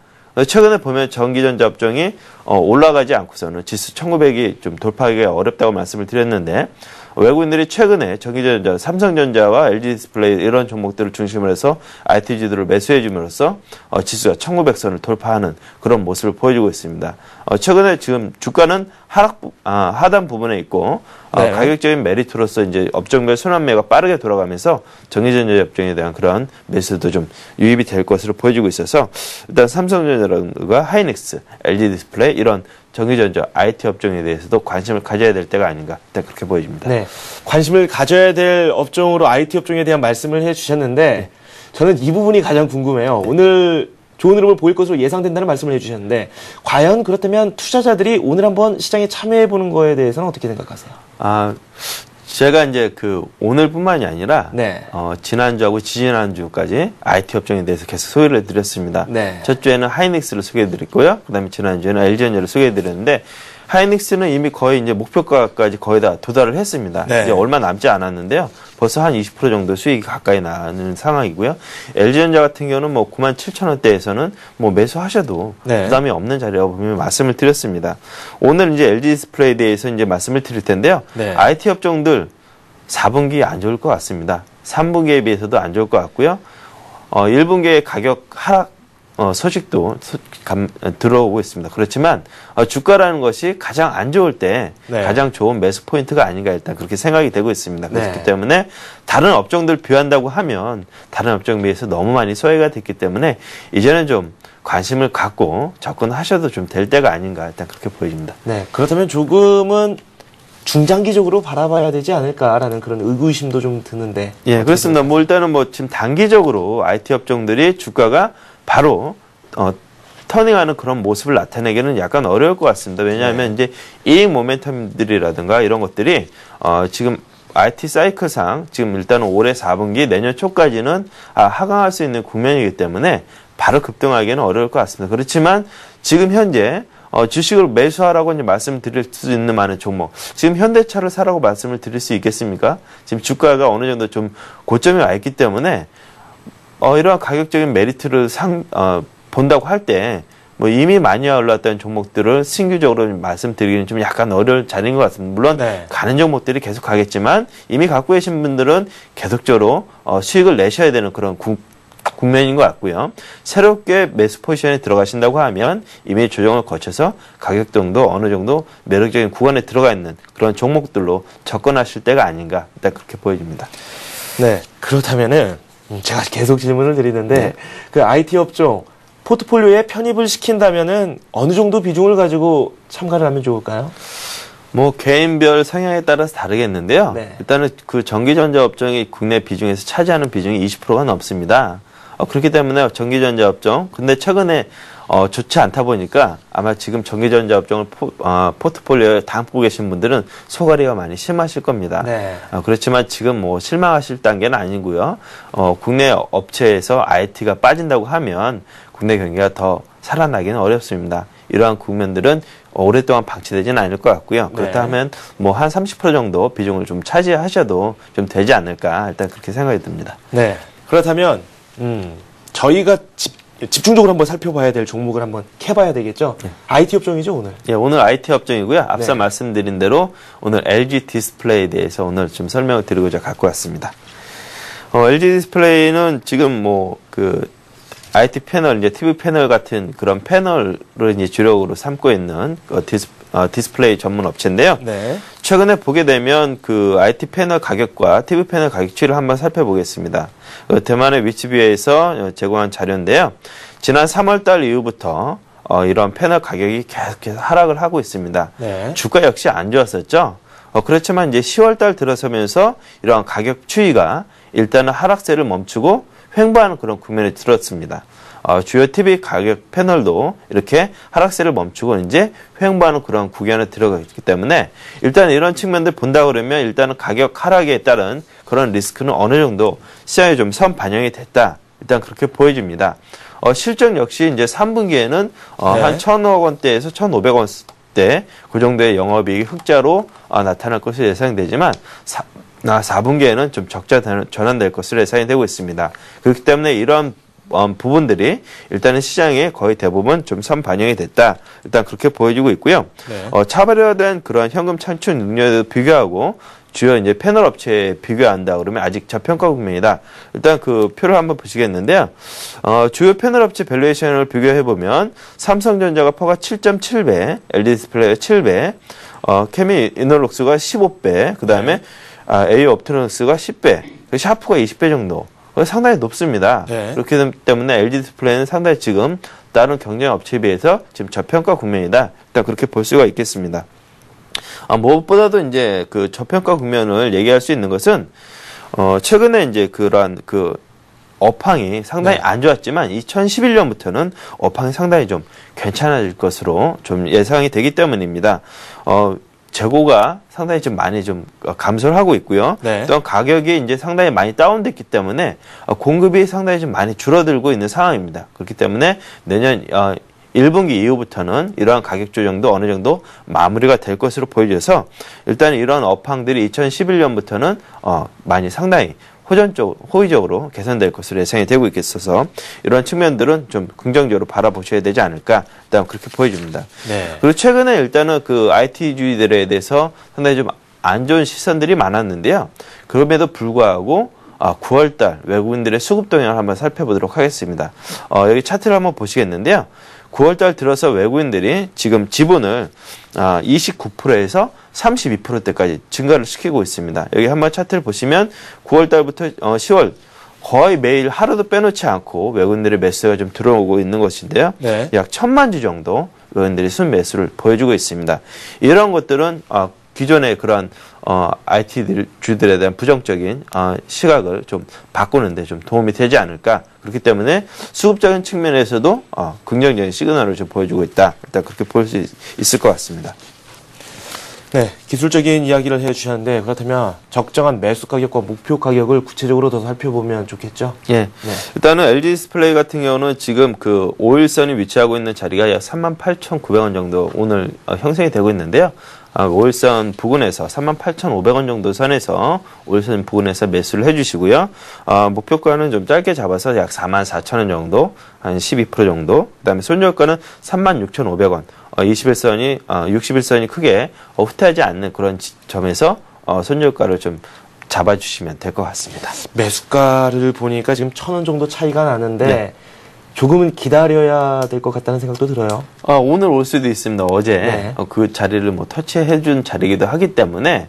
S4: 최근에 보면 전기전자 업종이 올라가지 않고서는 지수 1900이 좀 돌파하기가 어렵다고 말씀을 드렸는데 외국인들이 최근에 전기전자, 삼성전자와 LG디스플레이 이런 종목들을 중심으로 해서 IT주들을 매수해 줌으로써 지수가 1900선을 돌파하는 그런 모습을 보여주고 있습니다. 최근에 지금 주가는 하단 부분에 있고
S1: 네.
S4: 가격적인 메리트로서 이제 업종별 순환매가 빠르게 돌아가면서 전기전자 업종에 대한 그런 매수도 좀 유입이 될 것으로 보여지고 있어서 일단 삼성전자라든가 하이닉스, LG디스플레이 이런 전기전자, IT 업종에 대해서도 관심을 가져야 될 때가 아닌가 일단 그렇게 보여집니다.
S1: 네. 관심을 가져야 될 업종으로 IT 업종에 대한 말씀을 해주셨는데 저는 이 부분이 가장 궁금해요. 오늘 좋은 흐름을 보일 것으로 예상된다는 말씀을 해주셨는데 과연 그렇다면 투자자들이 오늘 한번 시장에 참여해보는 거에 대해서는 어떻게 생각하세요?
S4: 제가 이제 그 오늘뿐만이 아니라
S1: 네.
S4: 지난주하고 지지난주까지 IT 업종에 대해서 계속 소개를 해드렸습니다.
S1: 네.
S4: 첫 주에는 하이닉스를 소개해드렸고요. 그다음에 지난주에는 LG전자를 소개해드렸는데 하이닉스는 이미 거의 이제 목표가까지 거의 다 도달을 했습니다.
S1: 네.
S4: 이제 얼마 남지 않았는데요. 벌써 한 20% 정도 수익이 가까이 나는 상황이고요. LG전자 같은 경우는 뭐 97,000원대에서는 뭐 매수하셔도
S1: 네. 부담이
S4: 없는 자리라고 보면 말씀을 드렸습니다. 오늘 이제 LG 디스플레이에 대해서 이제 말씀을 드릴 텐데요.
S1: 네.
S4: IT 업종들 4분기 안 좋을 것 같습니다. 3분기에 비해서도 안 좋을 것 같고요. 1분기의 가격 하락 소식도 들어오고 있습니다. 그렇지만 주가라는 것이 가장 안 좋을 때
S1: 네.
S4: 가장 좋은 매수 포인트가 아닌가 일단 그렇게 생각이 되고 있습니다. 그렇기
S1: 네.
S4: 때문에 다른 업종들 비한다고 하면 다른 업종에 비해서 너무 많이 소외가 됐기 때문에 이제는 좀 관심을 갖고 접근하셔도 좀 될 때가 아닌가 일단 그렇게 보여집니다.
S1: 네, 그렇다면 조금은 중장기적으로 바라봐야 되지 않을까라는 그런 의구심도 좀 드는데.
S4: 예, 그렇습니다. 뭐 일단은 뭐 지금 단기적으로 IT 업종들이 주가가 바로 터닝하는 그런 모습을 나타내기는 약간 어려울 것 같습니다. 왜냐하면 이제 이익 모멘텀들이라든가 이런 것들이 지금 IT 사이클상 지금 일단은 올해 4분기 내년 초까지는 하강할 수 있는 국면이기 때문에 바로 급등하기는 어려울 것 같습니다. 그렇지만 지금 현재 주식을 매수하라고 이제 말씀드릴 수 있는 많은 종목. 지금 현대차를 사라고 말씀을 드릴 수 있겠습니까? 지금 주가가 어느 정도 좀 고점에 와 있기 때문에 이러한 가격적인 메리트를 본다고 할 때, 뭐 이미 많이 올랐던 종목들을 신규적으로 말씀드리기는 좀 약간 어려울 자리인 것 같습니다. 물론,
S1: 네.
S4: 가는 종목들이 계속 가겠지만, 이미 갖고 계신 분들은 계속적으로 수익을 내셔야 되는 그런 국면인 것 같고요. 새롭게 매수 포지션에 들어가신다고 하면 이미 조정을 거쳐서 가격등도 어느 정도 매력적인 구간에 들어가 있는 그런 종목들로 접근하실 때가 아닌가, 일단 그렇게 보여집니다.
S1: 네, 그렇다면은, 제가 계속 질문을 드리는데,
S4: 네.
S1: 그 IT 업종 포트폴리오에 편입을 시킨다면은 어느 정도 비중을 가지고 참가를 하면 좋을까요?
S4: 뭐 개인별 성향에 따라서 다르겠는데요.
S1: 네.
S4: 일단은 그 전기전자 업종이 국내 비중에서 차지하는 비중이 20%가 넘습니다. 그렇기 때문에 전기전자 업종, 근데 최근에 좋지 않다 보니까 아마 지금 전기전자 업종을 포트폴리오에 담고 계신 분들은 소가리가 많이 심하실 겁니다.
S1: 네.
S4: 그렇지만 지금 뭐 실망하실 단계는 아니고요. 국내 업체에서 IT가 빠진다고 하면 국내 경기가 더 살아나기는 어렵습니다. 이러한 국면들은 오랫동안 방치되지는 않을 것 같고요. 그렇다면 뭐 한 30% 정도 비중을 좀 차지하셔도 좀 되지 않을까 일단 그렇게 생각이 듭니다.
S1: 네. 그렇다면 저희가 집중적으로 한번 살펴봐야 될 종목을 한번 캐봐야 되겠죠? 네. IT 업종이죠, 오늘?
S4: 예, 오늘 IT 업종이고요. 앞서
S1: 네.
S4: 말씀드린 대로 오늘 LG 디스플레이에 대해서 오늘 좀 설명을 드리고자 갖고 왔습니다. LG 디스플레이는 지금 뭐 IT 패널, 이제 TV 패널 같은 그런 패널을 이제 주력으로 삼고 있는 디스플레이 전문 업체인데요.
S1: 네.
S4: 최근에 보게 되면 그 IT 패널 가격과 TV 패널 가격 추이를 한번 살펴보겠습니다. 대만의 위치비에서 제공한 자료인데요. 지난 3월달 이후부터 이런 패널 가격이 계속해서 하락을 하고 있습니다.
S1: 네.
S4: 주가 역시 안 좋았었죠. 그렇지만 이제 10월달 들어서면서 이러한 가격 추이가 일단은 하락세를 멈추고 횡보하는 그런 국면에 들었습니다. 주요 TV 가격 패널도 이렇게 하락세를 멈추고 이제 횡보하는 그런 구간에 들어가 있기 때문에 일단 이런 측면들 본다 그러면 일단은 가격 하락에 따른 그런 리스크는 어느 정도 시장에 좀 선 반영이 됐다. 일단 그렇게 보여집니다. 실적 역시 이제 3분기에는
S1: 네.
S4: 한 1,000억 원대에서 1,500원대 그 정도의 영업이익이 흑자로 나타날 것으로 예상되지만 4분기에는 좀 적자 전환될 것으로 예상이 되고 있습니다. 그렇기 때문에 이런 부분들이 일단은 시장에 거의 대부분 좀 선 반영이 됐다. 일단 그렇게 보여지고 있고요.
S1: 네.
S4: 차별화된 그런 현금 창출 능력에도 비교하고 주요 이제 패널 업체에 비교한다 그러면 아직 저평가 국면이다. 일단 그 표를 한번 보시겠는데요. 주요 패널 업체 밸류에이션을 비교해 보면 삼성전자가 퍼가 7.7배, LG 디스플레이가 7배, 케미 이노록스가 15배, 그다음에 AO 옵트로닉스가 10배, 샤프가 20배 정도. 상당히 높습니다.
S1: 네.
S4: 그렇기 때문에 LG 디스플레이는 상당히 지금 다른 경쟁 업체에 비해서 지금 저평가 국면이다. 일단 그렇게 볼 수가 있겠습니다. 무엇보다도 이제 그 저평가 국면을 얘기할 수 있는 것은 최근에 이제 그러한 업황이 상당히
S1: 네.
S4: 안 좋았지만 2011년부터는 업황이 상당히 좀 괜찮아질 것으로 좀 예상이 되기 때문입니다. 재고가 상당히 좀 많이 좀 감소를 하고 있고요.
S1: 네.
S4: 또한 가격이 이제 상당히 많이 다운됐기 때문에 공급이 상당히 좀 많이 줄어들고 있는 상황입니다. 그렇기 때문에 내년 1분기 이후부터는 이러한 가격 조정도 어느 정도 마무리가 될 것으로 보여져서 일단 이런 업황들이 2011년부터는 많이 상당히 호의적으로 개선될 것으로 예상이 되고 있겠어서 이런 측면들은 좀 긍정적으로 바라보셔야 되지 않을까 일단 그렇게 보여집니다. 네. 그리고 최근에 일단은 그 IT주의들에 대해서 상당히 좀 안 좋은 시선들이 많았는데요. 그럼에도 불구하고 9월달 외국인들의 수급 동향을 한번 살펴보도록 하겠습니다. 여기 차트를 한번 보시겠는데요. 9월달 들어서 외국인들이 지금 지분을 29%에서 32%대까지 증가를 시키고 있습니다. 여기 한번 차트를 보시면 9월달부터 10월 거의 매일 하루도 빼놓지 않고 외국인들의 매수가 좀 들어오고 있는 것인데요. 네. 약 1,000만 주 정도 외국인들이 순매수를 보여주고 있습니다. 이런 것들은 기존의 그런 IT 주들에 대한 부정적인 시각을 좀 바꾸는데 좀 도움이 되지 않을까. 그렇기 때문에 수급적인 측면에서도 긍정적인 시그널을 좀 보여주고 있다. 일단 그렇게 볼 수 있을 것 같습니다.
S1: 네, 기술적인 이야기를 해주셨는데 그렇다면 적정한 매수 가격과 목표 가격을 구체적으로 더 살펴보면 좋겠죠?
S4: 예. 네. 일단은 LG 디스플레이 같은 경우는 지금 그 5일선이 위치하고 있는 자리가 약 38,900원 정도 오늘 형성이 되고 있는데요. 5일선 부근에서 38,500원 정도 선에서 5일선 부근에서 매수를 해주시고요. 목표가는 좀 짧게 잡아서 약 44,000원 정도, 한 12% 정도. 그다음에 손절가는 36,500원. 21선이 61선이 크게 후퇴하지 않는 그런 점에서 손절가를 좀 잡아주시면 될 것 같습니다.
S1: 매수가를 보니까 지금 1,000원 정도 차이가 나는데. 네. 조금은 기다려야 될 것 같다는 생각도 들어요.
S4: 오늘 올 수도 있습니다. 어제 네. 그 자리를 터치해준 자리이기도 하기 때문에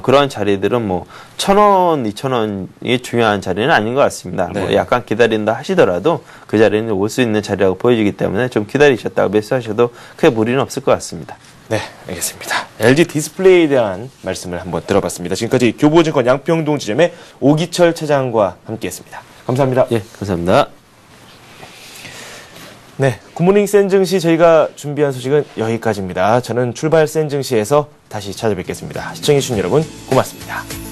S4: 그러한 자리들은 1,000원, 2,000원이 중요한 자리는 아닌 것 같습니다. 네. 약간 기다린다 하시더라도 그 자리는 올 수 있는 자리라고 보여지기 때문에 좀 기다리셨다가 매수하셔도 크게 무리는 없을 것 같습니다.
S1: 네, 알겠습니다. LG 디스플레이에 대한 말씀을 한번 들어봤습니다. 지금까지 교보증권 양평동 지점의 오기철 차장과 함께했습니다. 감사합니다.
S4: 예, 감사합니다.
S1: 네, 굿모닝 센증시 저희가 준비한 소식은 여기까지입니다. 저는 출발 센증시에서 다시 찾아뵙겠습니다. 시청해주신 여러분 고맙습니다.